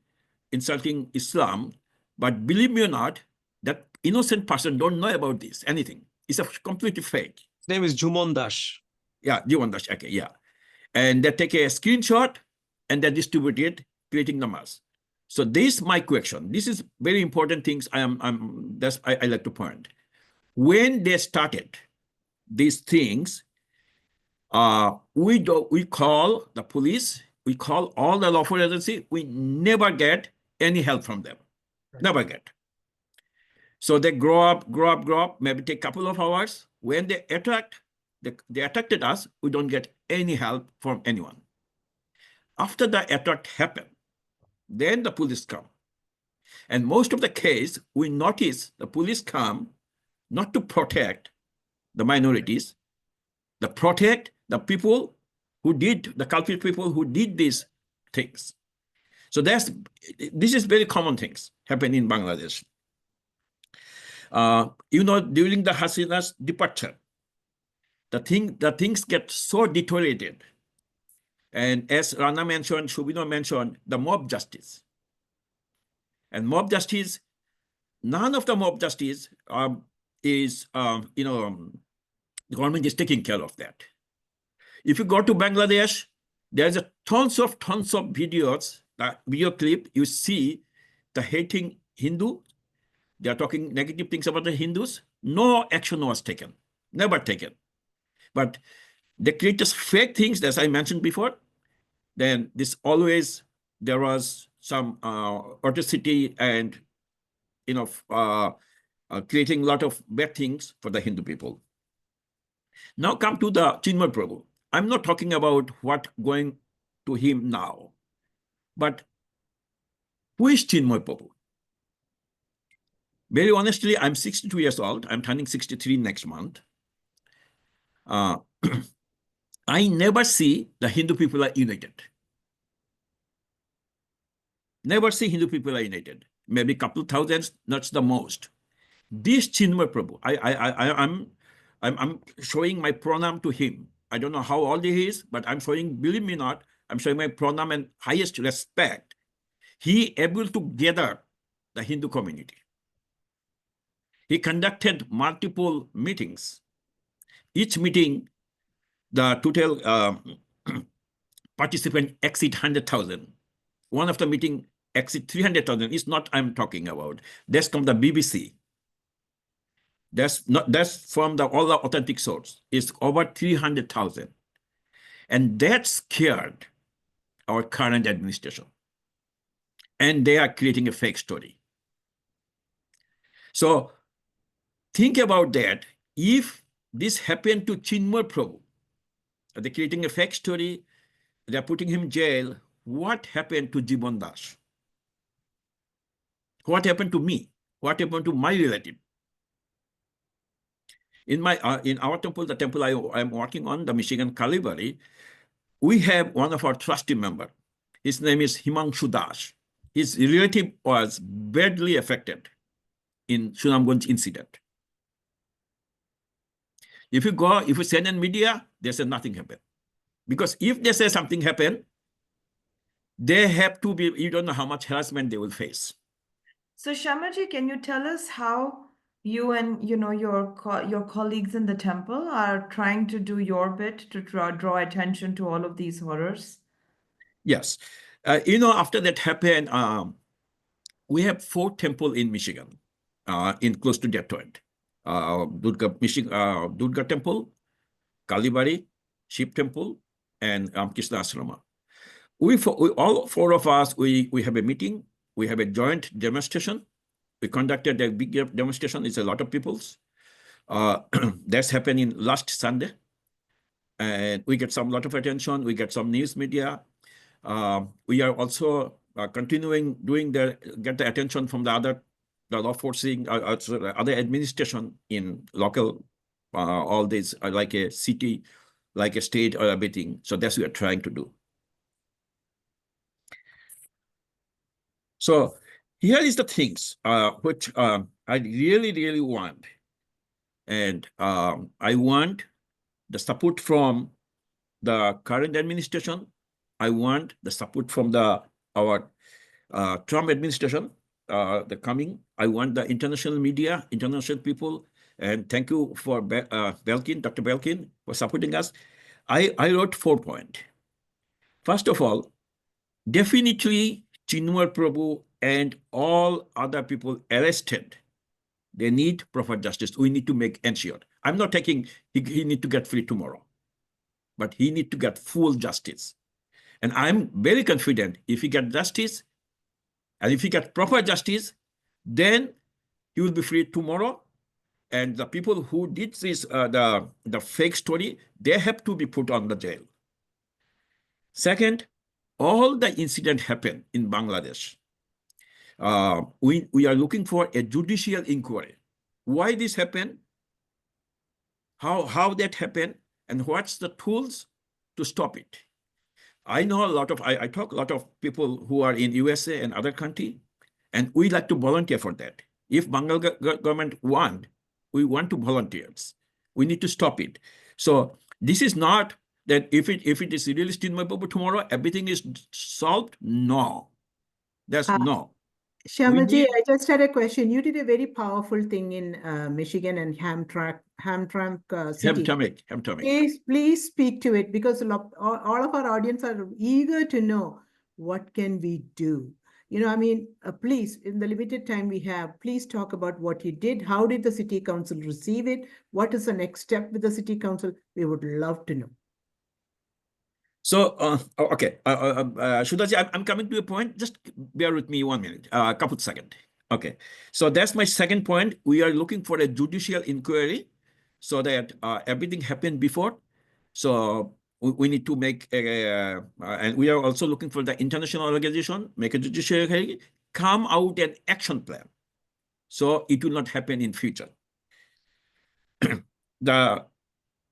insulting Islam. But believe me or not, that innocent person don't know about this, anything. It's a completely fake. His name is Jumon Dash. Yeah, Jumon Dash, okay, yeah. And they take a screenshot and they distribute it, creating the mass. So this is my question. This is very important things I like to point. When they started these things, we call the police, we call all the lawful agency, we never get any help from them. Right. Never get. So they grow up, maybe take a couple of hours. When they attacked us, we don't get any help from anyone. After the attack happened, then the police come. And most of the case, we notice the police come not to protect the minorities, to protect the people who did, the culprit people who did these things. So this is very common things happen in Bangladesh. During the Hasina's departure, the things get so deteriorated. And as Rana mentioned, Shubino mentioned, the mob justice. And mob justice, none of the mob justice is, the government is taking care of that. If you go to Bangladesh, there's tons of videos, video clip, you see the hating Hindu. They are talking negative things about the Hindus. No action was taken, never taken. But they create just fake things, as I mentioned before. Then there was some atrocity and, creating a lot of bad things for the Hindu people. Now come to the Chinmay Prabhu. I'm not talking about what going to him now, but who is Chinmay Prabhu? Very honestly, I'm 62 years old. I'm turning 63 next month. I never see the Hindu people are united. Never see Hindu people are united. Maybe a couple thousands, that's the most. This Chinmay Prabhu, I'm showing my pranam to him. I don't know how old he is, but I'm showing, believe me not, I'm showing my pranam and highest respect. He able to gather the Hindu community. He conducted multiple meetings. Each meeting, the total participant exceed 100,000. One of the meeting exceed 300,000. It's not I'm talking about. That's from the BBC. That's from all the authentic source. It's over 300,000. And that scared our current administration. And they are creating a fake story. So think about that. If this happened to Chinmoy Prabhu. They're creating a fake story. They're putting him in jail. What happened to Jiban Das? What happened to me? What happened to my relative? In our temple, the temple I'm working on, the Michigan Kalibari, we have one of our trustee member. His name is Himanshu Das. His relative was badly affected in Sunamganj incident. If you send in media, they say nothing happened. Because if they say something happened, they have to be, you don't know how much harassment they will face. So Shamaji, can you tell us how you and your colleagues in the temple are trying to do your bit to draw attention to all of these horrors? Yes. After that happened, we have 4 temples in Michigan, in close to Detroit. Durga Temple, Kalibari, Shiv Temple, and Krishna Ashrama. We all 4 of us, we have a meeting. We have a joint demonstration. We conducted a big demonstration. It's a lot of peoples. That's happening last Sunday. And we get lot of attention. We get some news media. We are also continuing get the attention from the law enforcing, other administration in local, all these, like a city, like a state or everything. So that's what we are trying to do. So here is the things which I really, really want. And I want the support from the current administration. I want the support from our Trump administration, the coming. I want the international media, international people. And thank you for Belkin, Dr. Belkin, for supporting us. I wrote 4 points. First of all, definitely Chinmoy Prabhu and all other people arrested, they need proper justice. We need to make ensure. I'm not taking, he need to get free tomorrow, but he need to get full justice. And I'm very confident if he get justice, and if he get proper justice, then he will be free tomorrow. And the people who did this, the fake story, they have to be put on the jail. Second, all the incident happened in Bangladesh. We are looking for a judicial inquiry. Why this happened? How that happened? And what's the tools to stop it? I know I talk a lot of people who are in USA and other country, and we like to volunteer for that. If Bangladesh government we want to volunteers. We need to stop it. So this is not that if it is released in my paper tomorrow, everything is solved. No, that's no. Shamaji, I just had a question. You did a very powerful thing in Michigan and Hamtramck City. Hamtramck. Please speak to it, because all of our audience are eager to know what can we do. Please, in the limited time we have, please talk about what you did. How did the city council receive it? What is the next step with the city council? We would love to know. So, okay, Shudaji, I'm coming to a point. Just bear with me 1 minute, a couple of seconds. Okay, so that's my second point. We are looking for a judicial inquiry so that everything happened before. So we need to make and we are also looking for the international organization, make a judicial inquiry, come out an action plan, so it will not happen in future. The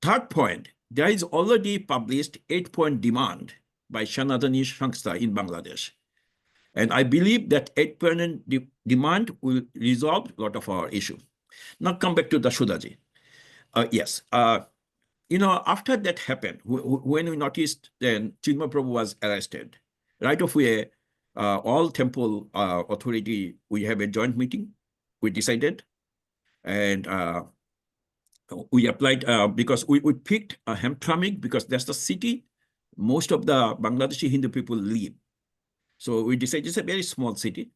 third point, there is already published 8-point demand by Sanatani Sanstha in Bangladesh. And I believe that 8-point demand will resolve a lot of our issue. Now come back to the Shudaji. Yes, after that happened, when we noticed then Chinmoy Prabhu was arrested, right away, all temple authority, we have a joint meeting, we decided, and we applied because we picked Hamtramck because that's the city most of the Bangladeshi Hindu people live. So we decided it's a very small city.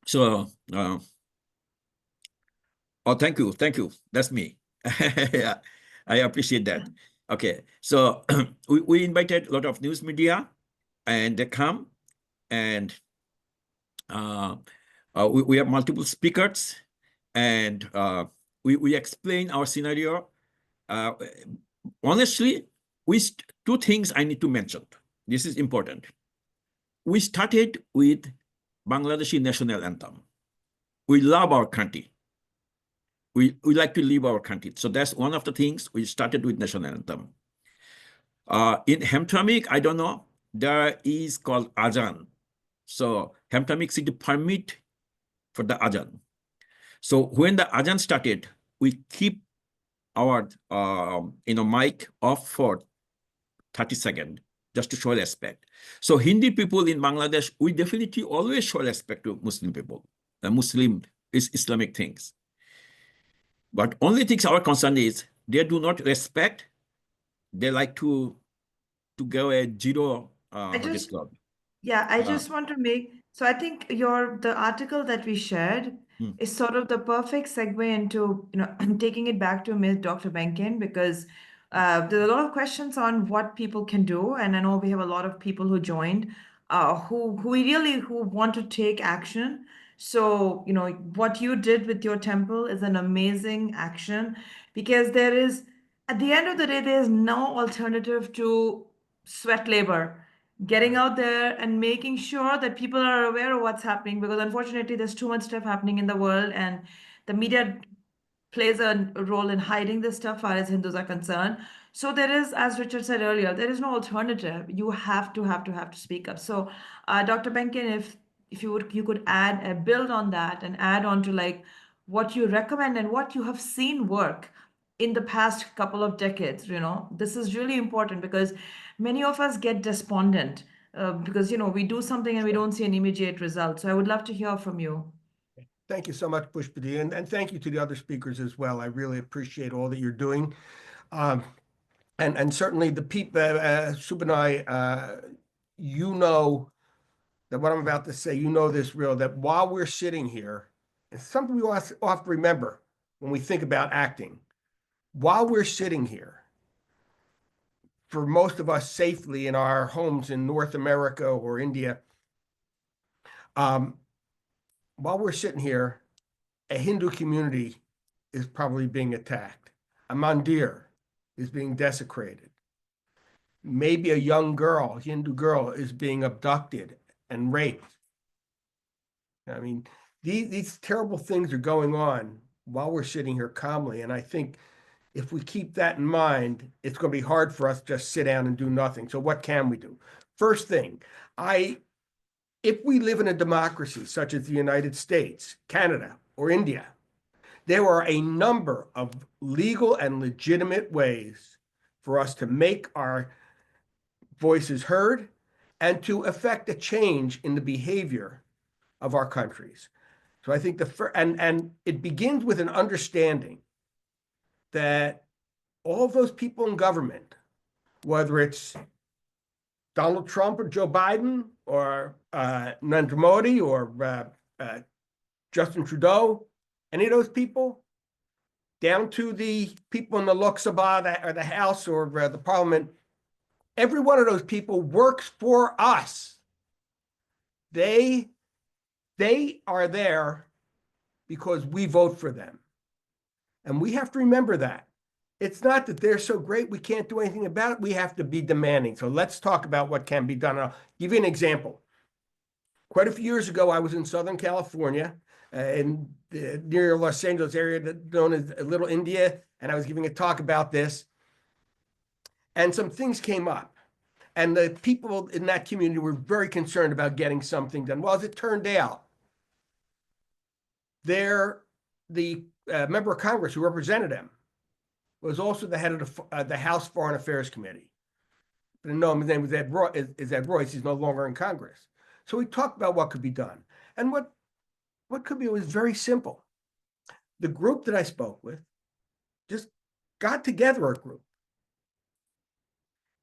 So, oh, thank you. That's me. Yeah, I appreciate that. Okay, so we invited a lot of news media, and they come, and we have multiple speakers, and We explain our scenario. Honestly, two things I need to mention. This is important. We started with Bangladeshi national anthem. We love our country. We like to live our country. So that's one of the things we started with national anthem. In Hamtramck, I don't know, there is called Azan. So Hamtramck city permit for the Azan. So when the Azan started, we keep our mic off for 30 seconds just to show respect. So Hindi people in Bangladesh, we definitely always show respect to Muslim people. The Muslim is Islamic things. But only things our concern is they do not respect. They like to go a zero. I just want to make, so I think the article that we shared is sort of the perfect segue into, taking it back to Ms. Dr. Benkin, because there are a lot of questions on what people can do. And I know we have a lot of people who joined who want to take action. So, what you did with your temple is an amazing action, because at the end of the day, there's no alternative to sweat labor, getting out there and making sure that people are aware of what's happening, because unfortunately there's too much stuff happening in the world, and the media plays a role in hiding this stuff far as Hindus are concerned. So there is, as Richard said earlier, there is no alternative. You have to speak up. So Dr. Benkin, if you could build on that and add on to like what you recommend and what you have seen work in the past couple of decades. This is really important, because many of us get despondent because we do something and we don't see an immediate result. So I would love to hear from you. Thank you so much, Pushpati, and thank you to the other speakers as well. I really appreciate all that you're doing. And certainly the people, Subhanai, you know that what I'm about to say, this real, that while we're sitting here, it's something we all have to remember when we think about acting. While we're sitting here, for most of us safely in our homes in North America or India, while we're sitting here, a Hindu community is probably being attacked. A mandir is being desecrated. Maybe a young girl, Hindu girl, is being abducted and raped. I mean, these terrible things are going on while we're sitting here calmly. And I think if we keep that in mind, it's going to be hard for us to just sit down and do nothing. So what can we do? First thing, if we live in a democracy such as the United States, Canada, or India, there are a number of legal and legitimate ways for us to make our voices heard and to affect a change in the behavior of our countries. So I think and it begins with an understanding that all those people in government, whether it's Donald Trump or Joe Biden or Narendra Modi or Justin Trudeau, any of those people, down to the people in the Lok Sabha or the House or the Parliament, every one of those people works for us. They are there because we vote for them. And we have to remember that. It's not that they're so great we can't do anything about it. We have to be demanding. So let's talk about what can be done. I'll give you an example. Quite a few years ago, I was in Southern California, in the near Los Angeles area known as Little India, and I was giving a talk about this. And some things came up. And the people in that community were very concerned about getting something done. Well, as it turned out, the member of Congress who represented them was also the head of the House Foreign Affairs Committee. I didn't know him. His name was Ed Royce. He's no longer in Congress. So we talked about what could be done. And what could be, it was very simple. The group that I spoke with just got together a group.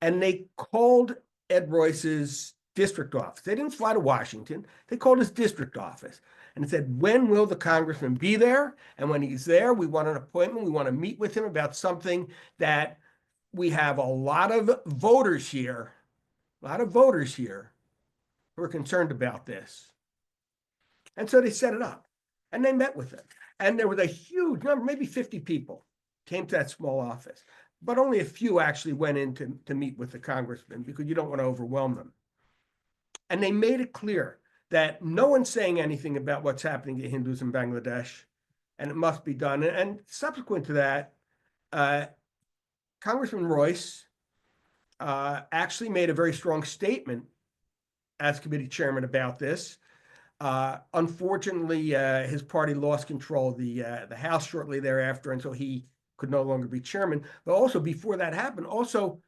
And they called Ed Royce's district office. They didn't fly to Washington. They called his district office and said, when will the congressman be there? And when he's there, we want an appointment. We want to meet with him about something that we have a lot of voters here who are concerned about this. And so they set it up and they met with him. And there was a huge number, maybe 50 people came to that small office, but only a few actually went in to meet with the congressman because you don't want to overwhelm them. And they made it clear that no one's saying anything about what's happening to Hindus in Bangladesh, and it must be done. And subsequent to that, Congressman Royce actually made a very strong statement as committee chairman about this. Unfortunately, his party lost control of the House shortly thereafter, and so he could no longer be chairman. But also before that happened, also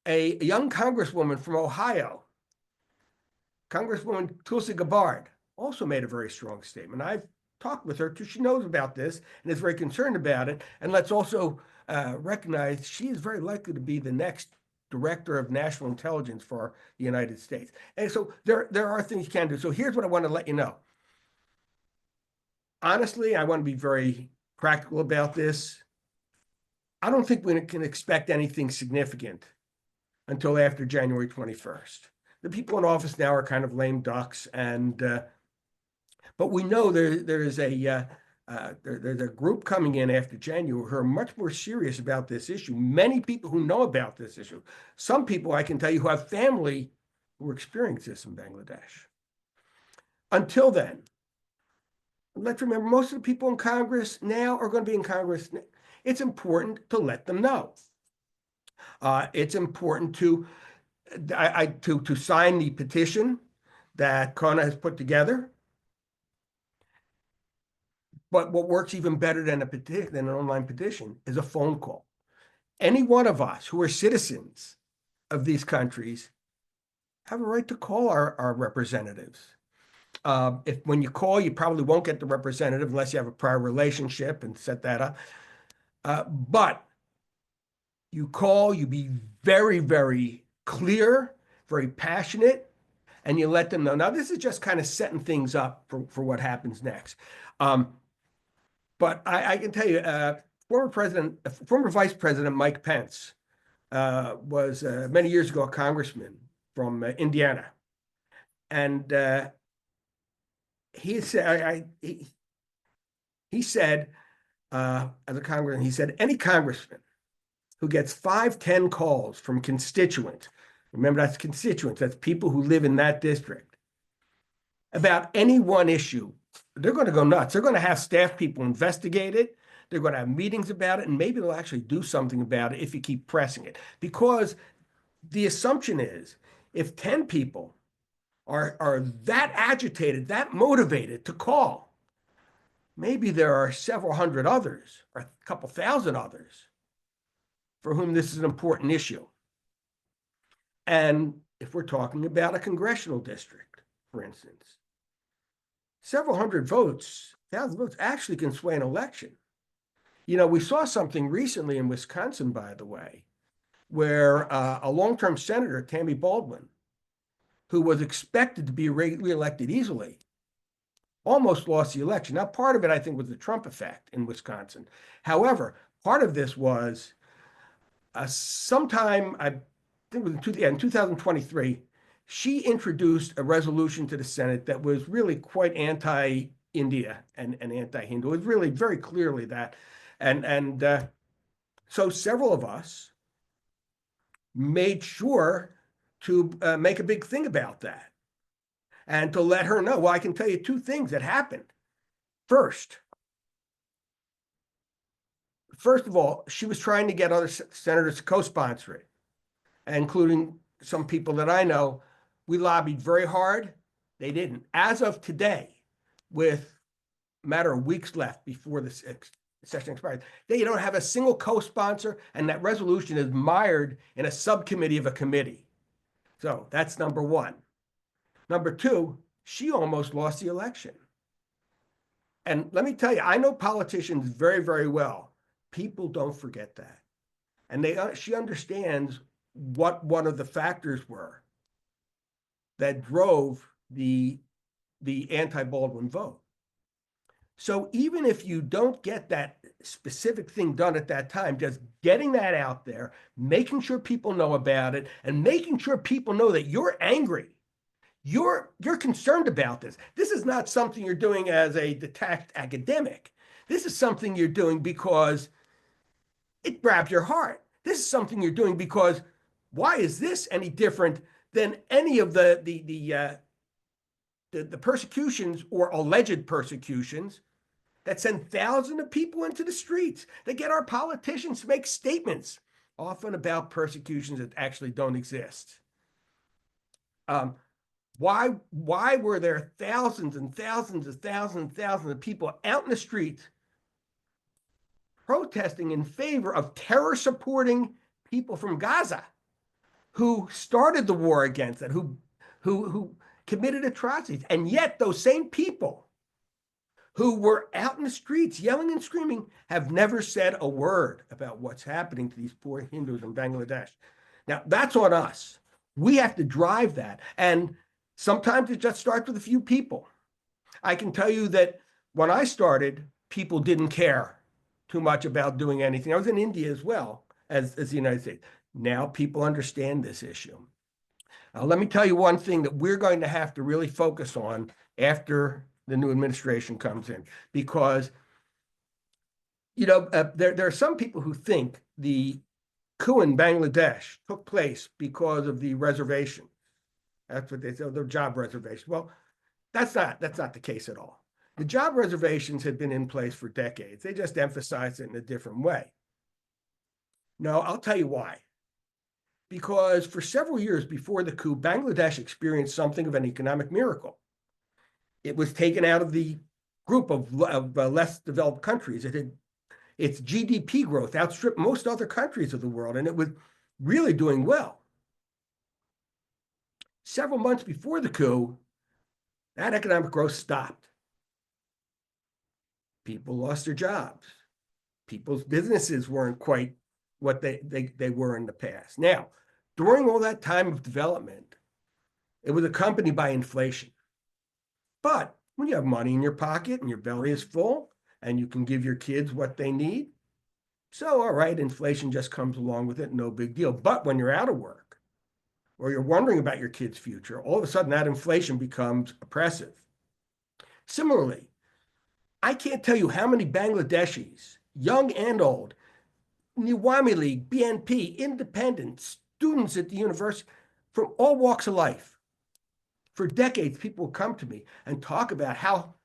a young congresswoman from Ohio, Congresswoman Tulsi Gabbard, also made a very strong statement. I've talked with her because she knows about this and is very concerned about it. And let's also recognize she is very likely to be the next director of national intelligence for the United States. And so there are things you can do. So here's what I want to let you know. Honestly, I want to be very practical about this. I don't think we can expect anything significant until after January 21st. The people in office now are kind of lame ducks, and but we know there's a group coming in after January who are much more serious about this issue. Many people who know about this issue. Some people I can tell you who have family who experience this in Bangladesh. Until then, let's remember most of the people in Congress now are going to be in Congress. It's important to let them know. It's important to sign the petition that CoHNA has put together. But what works even better than an online petition is a phone call. Any one of us who are citizens of these countries have a right to call our representatives. When you call, you probably won't get the representative unless you have a prior relationship and set that up. But you call, you be very, very clear, very passionate, and you let them know. Now, this is just kind of setting things up for what happens next. But I can tell you, former Vice President Mike Pence was many years ago a congressman from Indiana, and he said, he said as a congressman, he said, any congressman who gets 5-10 calls from constituents, remember that's constituents, that's people who live in that district, about any one issue, they're going to go nuts. They're going to have staff people investigate it. They're going to have meetings about it, and maybe they'll actually do something about it if you keep pressing it. Because the assumption is if 10 people are that agitated, that motivated to call, maybe there are several hundred others or a couple thousand others for whom this is an important issue. And if we're talking about a congressional district, for instance, several hundred votes, thousand votes actually can sway an election. You know, we saw something recently in Wisconsin, by the way, where a long-term senator, Tammy Baldwin, who was expected to be reelected easily, almost lost the election. Now, part of it, I think, was the Trump effect in Wisconsin. However, part of this was sometime, I think it was in 2023, she introduced a resolution to the Senate that was really quite anti-India and anti-Hindu. It was really very clearly that. And so several of us made sure to make a big thing about that and to let her know. Well, I can tell you two things that happened. First of all, she was trying to get other senators to co-sponsor it, including some people that I know. We lobbied very hard. They didn't. As of today, with a matter of weeks left before the session expires, they don't have a single co-sponsor, and that resolution is mired in a subcommittee of a committee. So that's number one. Number two, she almost lost the election. And let me tell you, I know politicians very, very well. People don't forget that. And she understands what one of the factors were that drove the anti-Baldwin vote. So even if you don't get that specific thing done at that time, just getting that out there, making sure people know about it, and making sure people know that you're angry, you're concerned about this. This is not something you're doing as a detached academic. This is something you're doing because it grabbed your heart. This is something you're doing because why is this any different than any of the persecutions or alleged persecutions that send thousands of people into the streets? They get our politicians to make statements, often about persecutions that actually don't exist. Why were there thousands and thousands of people out in the streets protesting in favor of terror-supporting people from Gaza who started the war against it, who committed atrocities? And yet those same people who were out in the streets yelling and screaming have never said a word about what's happening to these poor Hindus in Bangladesh. Now, that's on us. We have to drive that. And sometimes it just starts with a few people. I can tell you that when I started, people didn't care too much about doing anything. I was in India as well as the United States. Now people understand this issue. Let me tell you one thing that we're going to have to really focus on after the new administration comes in, because there are some people who think the coup in Bangladesh took place because of the reservation. That's what they say, the job reservation. Well, that's not the case at all. The job reservations had been in place for decades. They just emphasized it in a different way. No, I'll tell you why. Because for several years before the coup, Bangladesh experienced something of an economic miracle. It was taken out of the group of less developed countries. Its GDP growth outstripped most other countries of the world, and it was really doing well. Several months before the coup, that economic growth stopped. People lost their jobs. People's businesses weren't quite what they were in the past. Now, during all that time of development, it was accompanied by inflation. But when you have money in your pocket and your belly is full and you can give your kids what they need, so all right, inflation just comes along with it, no big deal. But when you're out of work or you're wondering about your kid's future, all of a sudden that inflation becomes oppressive. Similarly, I can't tell you how many Bangladeshis, young and old, Awami League, BNP, independent, students at the university, from all walks of life. For decades, people will come to me and talk about how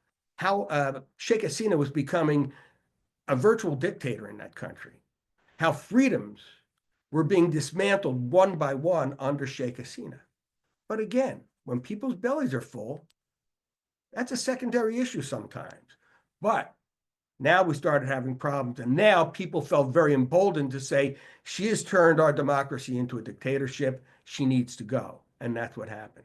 Sheikh Hasina was becoming a virtual dictator in that country, how freedoms were being dismantled one by one under Sheikh Hasina. But again, when people's bellies are full, that's a secondary issue sometimes. But now we started having problems, and now people felt very emboldened to say, she has turned our democracy into a dictatorship. She needs to go. And that's what happened.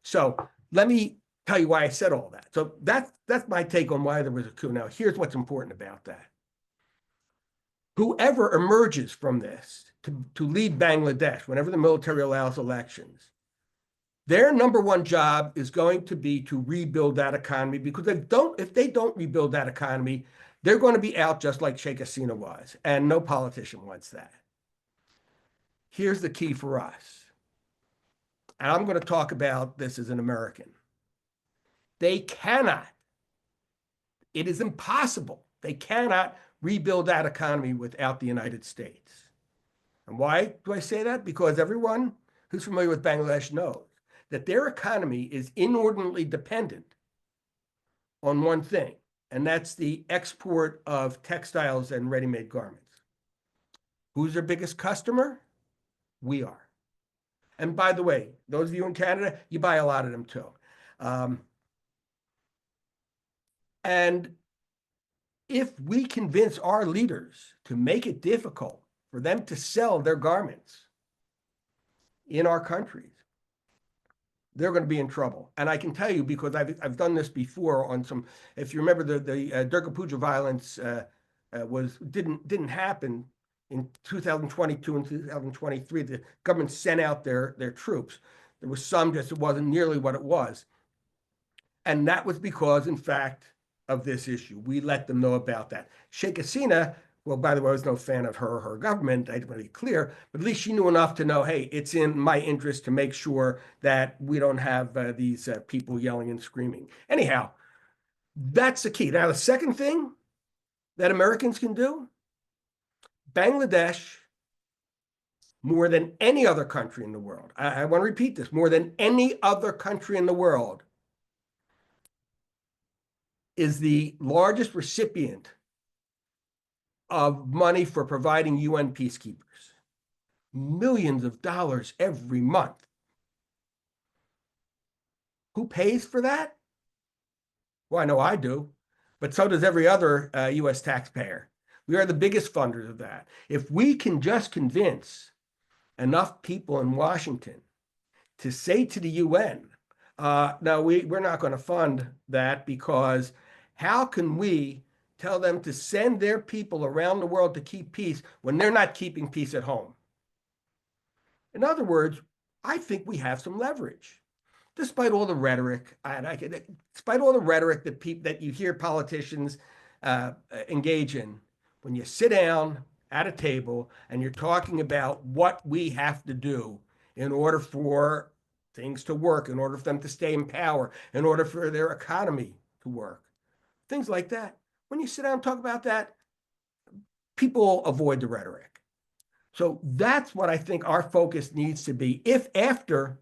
So let me tell you why I said all that. So that's my take on why there was a coup. Now, here's what's important about that. Whoever emerges from this to lead Bangladesh, whenever the military allows elections, their number one job is going to be to rebuild that economy, because if they don't rebuild that economy, they're going to be out just like Sheikh Hasina was, and no politician wants that. Here's the key for us, and I'm going to talk about this as an American. They cannot, it is impossible, they cannot rebuild that economy without the United States. And why do I say that? Because everyone who's familiar with Bangladesh knows that their economy is inordinately dependent on one thing, and that's the export of textiles and ready-made garments. Who's their biggest customer? We are. And by the way, those of you in Canada, you buy a lot of them too. And if we convince our leaders to make it difficult for them to sell their garments in our countries, they're going to be in trouble. And I can tell you, because I've done this before on some, if you remember the Durga Puja violence didn't happen in 2022 and 2023. The government sent out their troops. There was some, just it wasn't nearly what it was. And that was because, in fact, of this issue. We let them know about that. Sheikh Hasina, well, by the way, I was no fan of her or her government, I want to be clear, but at least she knew enough to know, hey, it's in my interest to make sure that we don't have these people yelling and screaming. Anyhow, that's the key. Now, the second thing that Americans can do? Bangladesh, more than any other country in the world, I want to repeat this, more than any other country in the world, is the largest recipient of money for providing UN peacekeepers. Millions of dollars every month. Who pays for that? Well, I know I do, but so does every other US taxpayer. We are the biggest funders of that. If we can just convince enough people in Washington to say to the UN, no, we're not going to fund that, because how can we tell them to send their people around the world to keep peace when they're not keeping peace at home? In other words, I think we have some leverage. Despite all the rhetoric, despite all the rhetoric that you hear politicians engage in, when you sit down at a table and you're talking about what we have to do in order for things to work, in order for them to stay in power, in order for their economy to work, things like that. When you sit down and talk about that, people avoid the rhetoric. So that's what I think our focus needs to be. If after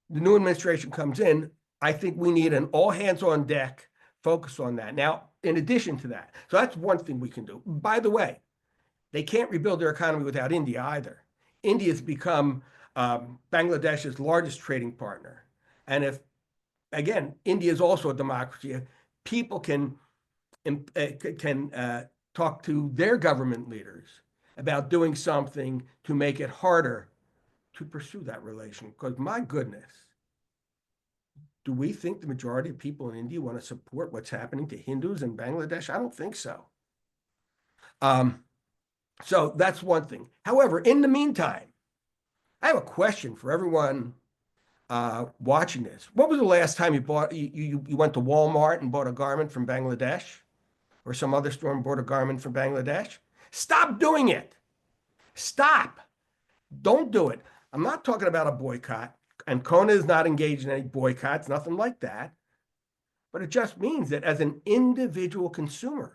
the new administration comes in, I think we need an all hands on deck focus on that. Now, in addition to that, so that's one thing we can do. By the way, they can't rebuild their economy without India either. India's become Bangladesh's largest trading partner. And if, again, India is also a democracy, people can talk to their government leaders about doing something to make it harder to pursue that relation. Because my goodness, do we think the majority of people in India want to support what's happening to Hindus in Bangladesh? I don't think so. So that's one thing. However, in the meantime, I have a question for everyone watching this. What was the last time you went to Walmart and bought a garment from Bangladesh, or some other store and bought a garment from Bangladesh? Stop doing it. Stop. Don't do it. I'm not talking about a boycott, and CoHNA is not engaged in any boycotts, nothing like that. But it just means that as an individual consumer,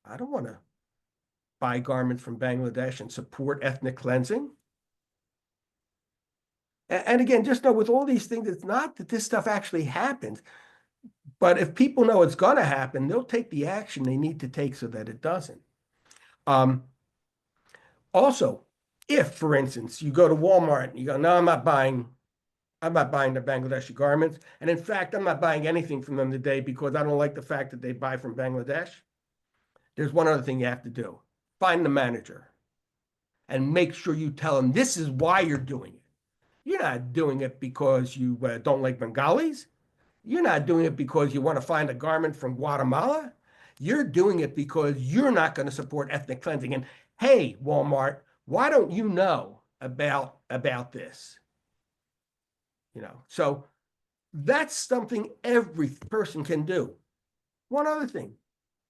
I don't want to buy garments from Bangladesh and support ethnic cleansing. And again, just know with all these things, it's not that this stuff actually happens. But if people know it's going to happen, they'll take the action they need to take so that it doesn't. Also, if, for instance, you go to Walmart and you go, no, I'm not buying the Bangladeshi garments. And in fact, I'm not buying anything from them today because I don't like the fact that they buy from Bangladesh. There's one other thing you have to do. Find the manager and make sure you tell them this is why you're doing it. You're not doing it because you don't like Bengalis. You're not doing it because you want to find a garment from Guatemala. You're doing it because you're not going to support ethnic cleansing. And hey, Walmart, why don't you know about this? You know, so that's something every person can do. One other thing,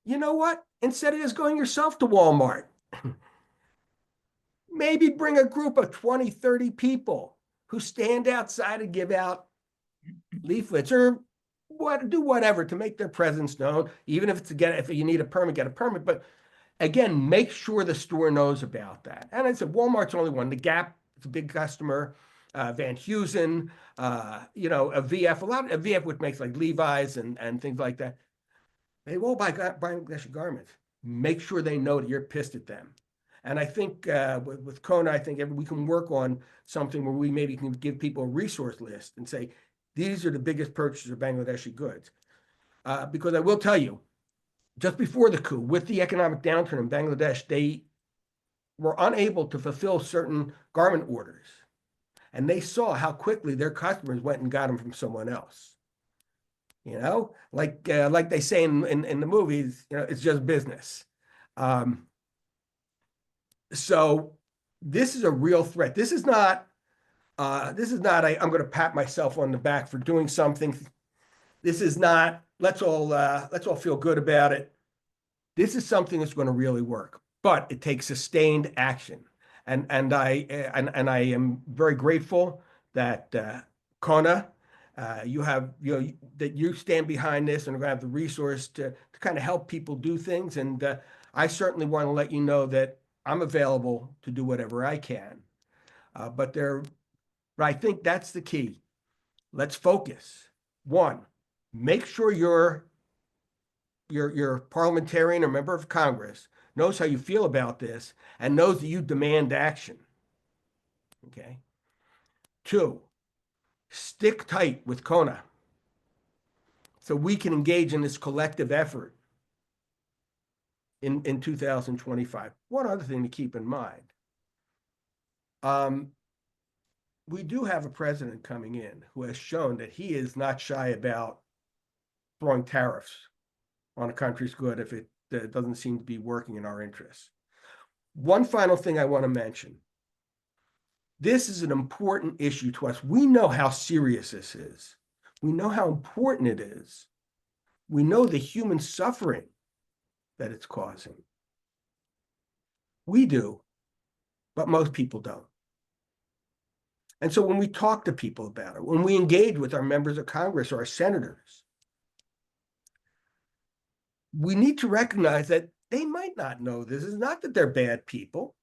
you know what? Instead of just going yourself to Walmart, maybe bring a group of 20, 30 people who stand outside and give out leaflets, or do whatever to make their presence known. Even if if you need a permit, get a permit. But again, make sure the store knows about that. And I said, Walmart's only one. The Gap is a big customer. Van Heusen, a VF, a VF which makes like Levi's and things like that. They will buy Bangladeshi garments. Make sure they know that you're pissed at them. And I think with CoHNA, I think we can work on something where we maybe can give people a resource list and say, these are the biggest purchasers of Bangladeshi goods. Because I will tell you, just before the coup, with the economic downturn in Bangladesh, they were unable to fulfill certain garment orders. And they saw how quickly their customers went and got them from someone else. You know, like they say in the movies, you know, it's just business. So this is a real threat. This is not I'm going to pat myself on the back for doing something. This is not, let's all feel good about it. This is something that's going to really work, but it takes sustained action. And I am very grateful that CoHNA You have, that you stand behind this and are going to have the resource to kind of help people do things. And I certainly want to let you know that I'm available to do whatever I can. But I think that's the key. Let's focus. One, make sure your parliamentarian or member of Congress knows how you feel about this and knows that you demand action. Okay. Two, stick tight with CoHNA so we can engage in this collective effort in 2025. One other thing to keep in mind. We do have a president coming in who has shown that he is not shy about throwing tariffs on a country's good if it doesn't seem to be working in our interests. One final thing I want to mention. This is an important issue to us. We know how serious this is. We know how important it is. We know the human suffering that it's causing. We do, but most people don't. And so when we talk to people about it, when we engage with our members of Congress or our senators, we need to recognize that they might not know this. It's not that they're bad people.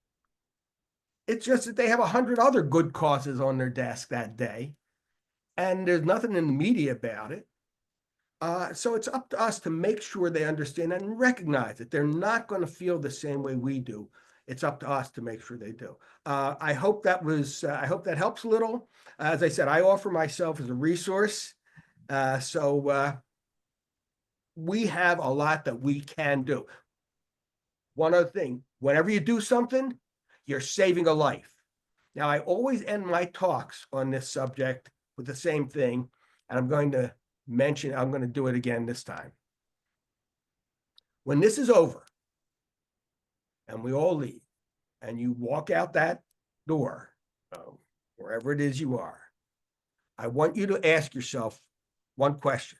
It's just that they have 100 other good causes on their desk that day, and there's nothing in the media about it. So it's up to us to make sure they understand and recognize that they're not going to feel the same way we do. It's up to us to make sure they do. I hope that helps a little. As I said, I offer myself as a resource. So we have a lot that we can do. One other thing, whenever you do something, you're saving a life. Now, I always end my talks on this subject with the same thing, and I'm going to do it again this time. When this is over, and we all leave, and you walk out that door, wherever it is you are, I want you to ask yourself one question.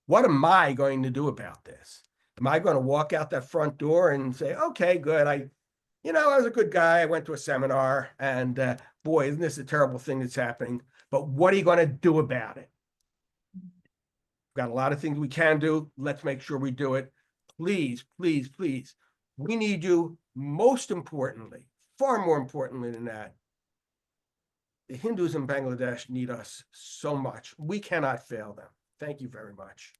What am I going to do about this? Am I going to walk out that front door and say, okay, good, I was a good guy, I went to a seminar, and boy, isn't this a terrible thing that's happening, but what are you going to do about it? We've got a lot of things we can do. Let's make sure we do it. Please, please, please. We need you. Most importantly, far more importantly than that, the Hindus in Bangladesh need us so much. We cannot fail them. Thank you very much.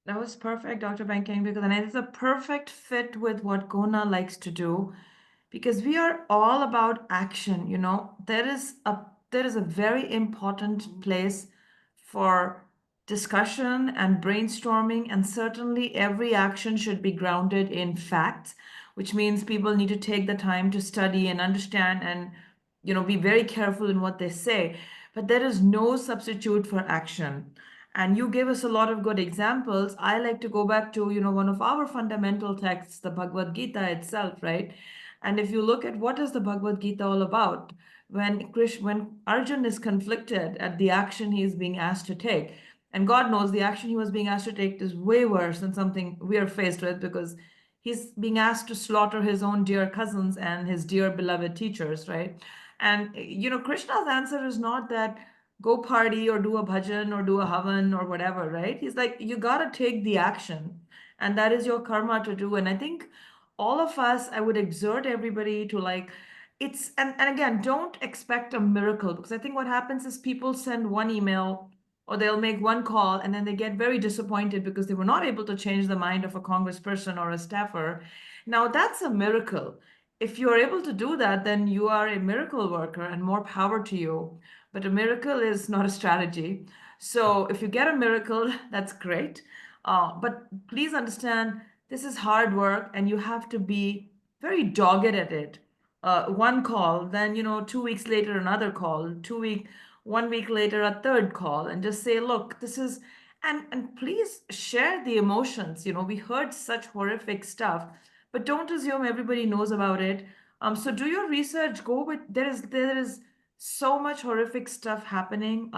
That was perfect, Dr. Benkin, because it's a perfect fit with what CoHNA likes to do, because we are all about action. There is a very important place for discussion and brainstorming, and certainly every action should be grounded in facts, which means people need to take the time to study and understand and be very careful in what they say. But there is no substitute for action. And you gave us a lot of good examples. I like to go back to one of our fundamental texts, the Bhagavad Gita itself, right? And if you look at what is the Bhagavad Gita all about, when Arjun is conflicted at the action he is being asked to take, and God knows the action he was being asked to take is way worse than something we are faced with, because he's being asked to slaughter his own dear cousins and his dear beloved teachers, right? And Krishna's answer is not that go party or do a bhajan or do a havan or whatever, right? He's like, you got to take the action, and that is your karma to do. And I think all of us, I would exhort everybody to and again, don't expect a miracle, because I think what happens is people send one email or they'll make one call and then they get very disappointed because they were not able to change the mind of a congressperson or a staffer. Now that's a miracle. If you're able to do that, then you are a miracle worker, and more power to you. But a miracle is not a strategy. So if you get a miracle, that's great. But please understand, this is hard work, and you have to be very dogged at it. One call, then 2 weeks later another call, 1 week later a third call, and just say, look, this is, and please share the emotions. We heard such horrific stuff, but don't assume everybody knows about it. So do your research. Go with, there is so much horrific stuff happening,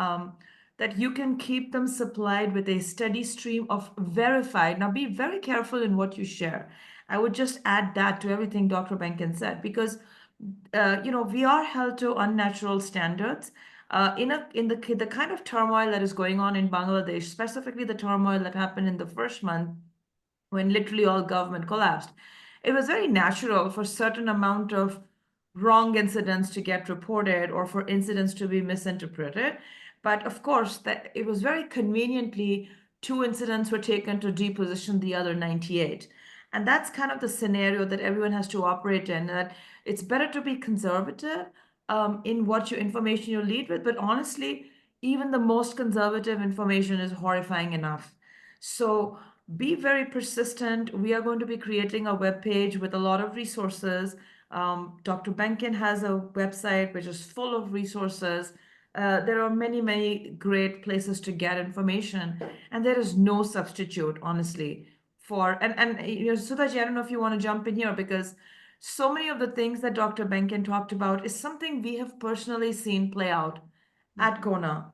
that you can keep them supplied with a steady stream of verified. Now be very careful in what you share. I would just add that to everything Dr. Benkin said, because we are held to unnatural standards. in the kind of turmoil that is going on in Bangladesh, specifically the turmoil that happened in the first month when literally all government collapsed, it was very natural for certain amount of wrong incidents to get reported or for incidents to be misinterpreted. But of course, that it was very conveniently 2 incidents were taken to deposition the other 98. And that's kind of the scenario that everyone has to operate in, that it's better to be conservative in what your information you lead with. But honestly, even the most conservative information is horrifying enough. So be very persistent. We are going to be creating a web page with a lot of resources. Dr. Benkin has a website which is full of resources. There are many, many great places to get information, and there is no substitute, honestly, for and you know, Sudhaji, I don't know if you want to jump in here, because so many of the things that Dr. Benkin talked about is something we have personally seen play out at CoHNA.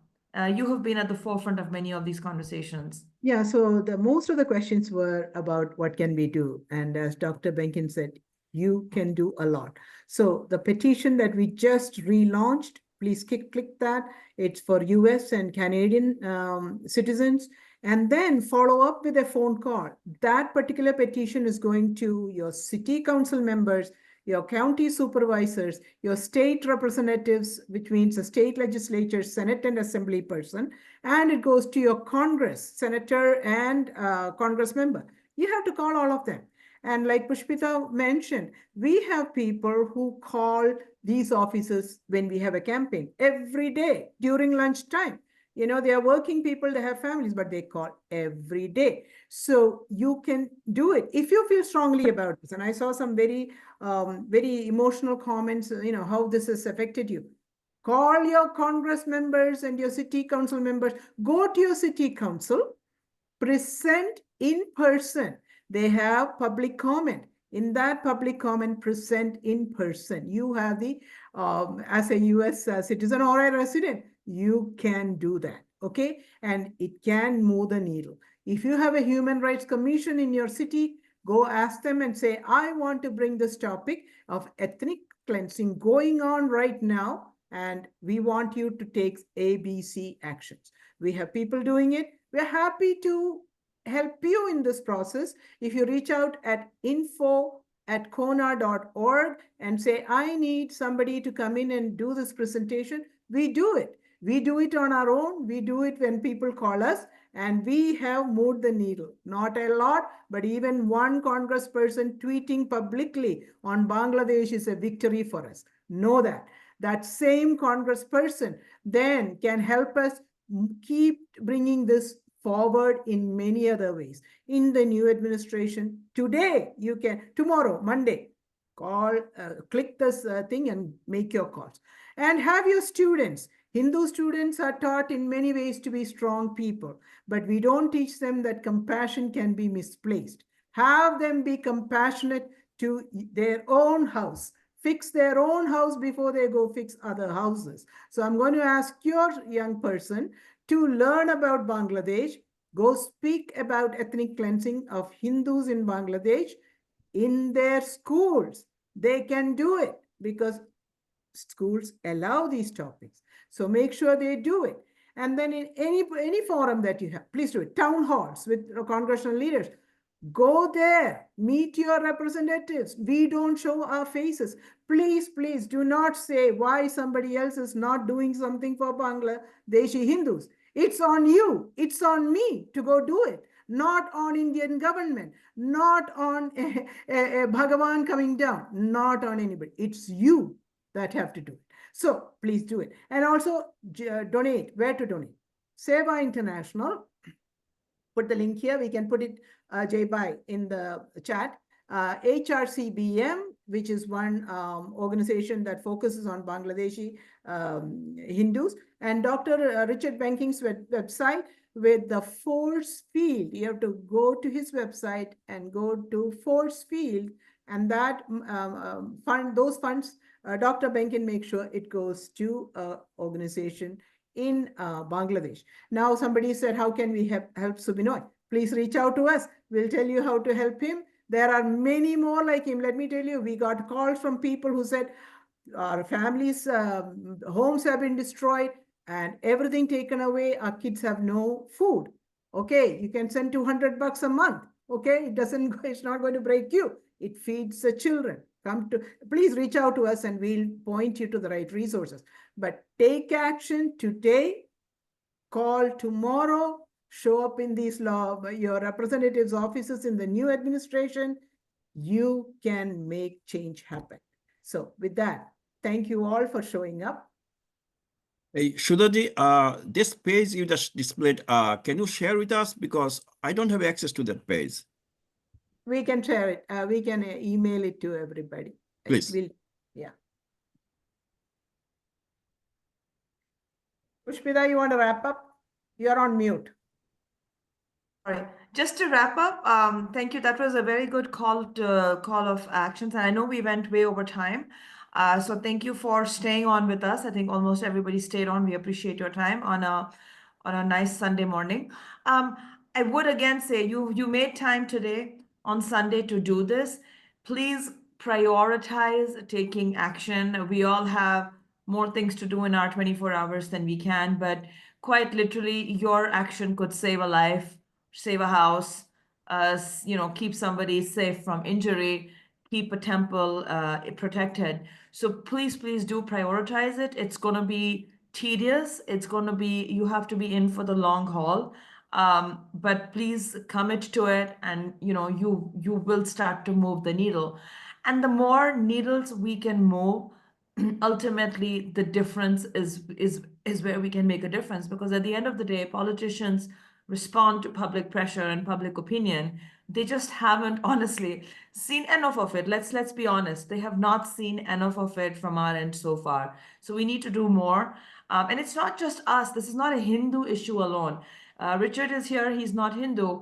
You have been at the forefront of many of these conversations. Yeah, so most of the questions were about what can we do? And as Dr. Benkin said, you can do a lot. So the petition that we just relaunched, please click that. It's for US and Canadian citizens. And then follow up with a phone call. That particular petition is going to your city council members, your county supervisors, your state representatives, which means the state legislature, Senate and Assembly person, and it goes to your Congress, senator and Congress member. You have to call all of them. And like Pushpita mentioned, we have people who call these offices when we have a campaign every day during lunchtime. You know, they are working people, they have families, but they call every day. So you can do it if you feel strongly about this. And I saw some very emotional comments, you know, how this has affected you. Call your Congress members and your city council members. Go to your city council, present in person. They have public comment. In that public comment, present in person. You have the, as a US citizen or a resident, you can do that, okay? And it can move the needle. If you have a human rights commission in your city, go ask them and say, I want to bring this topic of ethnic cleansing going on right now, and we want you to take ABC actions. We have people doing it. We're happy to help you in this process. If you reach out at info@cohna.org and say, I need somebody to come in and do this presentation, we do it. We do it on our own. We do it when people call us, and we have moved the needle. Not a lot, but even one congressperson tweeting publicly on Bangladesh is a victory for us. Know that. That same congressperson then can help us keep bringing this forward in many other ways. In the new administration, today, you can, tomorrow, Monday, call, click this thing and make your calls. And have your students. Hindu students are taught in many ways to be strong people, but we don't teach them that compassion can be misplaced. Have them be compassionate to their own house. Fix their own house before they go fix other houses. So I'm going to ask your young person to learn about Bangladesh, go speak about ethnic cleansing of Hindus in Bangladesh in their schools. They can do it because schools allow these topics. So make sure they do it. And then in any forum that you have, please do it. Town halls with congressional leaders. Go there, meet your representatives. We don't show our faces. Please, please do not say why somebody else is not doing something for Bangladeshi Hindus. It's on you. It's on me to go do it. Not on Indian government, not on a Bhagavan coming down, not on anybody. It's you that have to do it. So please do it. And also donate. Where to donate? Seva International. Put the link here. We can put it, Jay, in the chat. HRCBM, which is one organization that focuses on Bangladeshi Hindus, and Dr. Richard Benkin's website with the force field. You have to go to his website and go to force field, and that those funds, Dr. Benkin makes sure it goes to an organization in Bangladesh. Now somebody said, how can we help Subinoy? Please reach out to us. We'll tell you how to help him. There are many more like him. Let me tell you, we got calls from people who said, our families' homes have been destroyed. and everything taken away, our kids have no food. Okay, you can send $200 a month. Okay, it's not going to break you. It feeds the children. Please reach out to us and we'll point you to the right resources. But take action today, call tomorrow, show up in your representatives' offices in the new administration. You can make change happen. So with that, thank you all for showing up. Hey, Shudaji, this page you just displayed, can you share with us? Because I don't have access to that page. We can share it. We can email it to everybody. Please. Yeah. Pushpita, you want to wrap up? You're on mute. All right. Just to wrap up, thank you. That was a very good call of actions. And I know we went way over time. So thank you for staying on with us. I think almost everybody stayed on. We appreciate your time on a nice Sunday morning. I would again say you made time today on Sunday to do this. Please prioritize taking action. We all have more things to do in our 24 hours than we can, but quite literally, your action could save a life, save a house, keep somebody safe from injury, keep a temple protected. So please do prioritize it. It's going to be tedious. It's going to be, you have to be in for the long haul. But please commit to it, and you will start to move the needle. And the more needles we can move, ultimately the difference is where we can make a difference, because at the end of the day, politicians respond to public pressure and public opinion. They just haven't honestly seen enough of it. Let's be honest. They have not seen enough of it from our end so far. So we need to do more. And it's not just us. This is not a Hindu issue alone. Richard is here. He's not Hindu.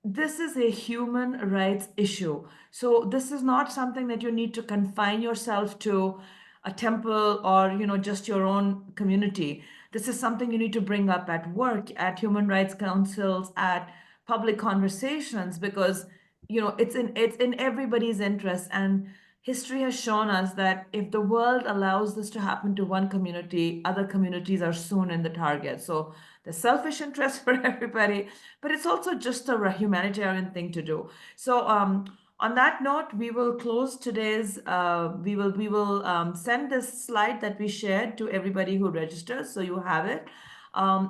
This is a human rights issue. So this is not something that you need to confine yourself to a temple or just your own community. This is something you need to bring up at work, at human rights councils, at public conversations, because it's in everybody's interest. And history has shown us that if the world allows this to happen to one community, other communities are soon in the target. So the selfish interest for everybody, but it's also just a humanitarian thing to do. So on that note, we will close today's, we will send this slide that we shared to everybody who registers, so you have it.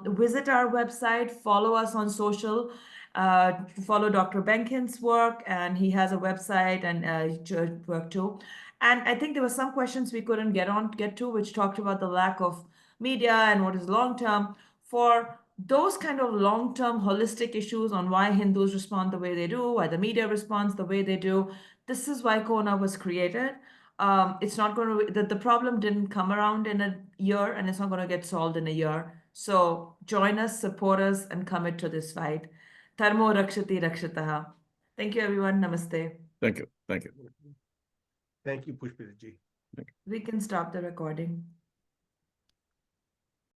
Visit our website, follow us on social, follow Dr. Benkin's work, and he has a website and work too. And I think there were some questions we couldn't get to, which talked about the lack of media and what is long-term. For those kind of long-term holistic issues on why Hindus respond the way they do, why the media responds the way they do, this is why CoHNA was created. It's not going to, the problem didn't come around in a year, and it's not going to get solved in a year. So join us, support us, and commit to this fight. Dharmo rakshati rakshitaha. Thank you, everyone. Namaste. Thank you. Thank you. Thank you, Pushpita ji. We can stop the recording.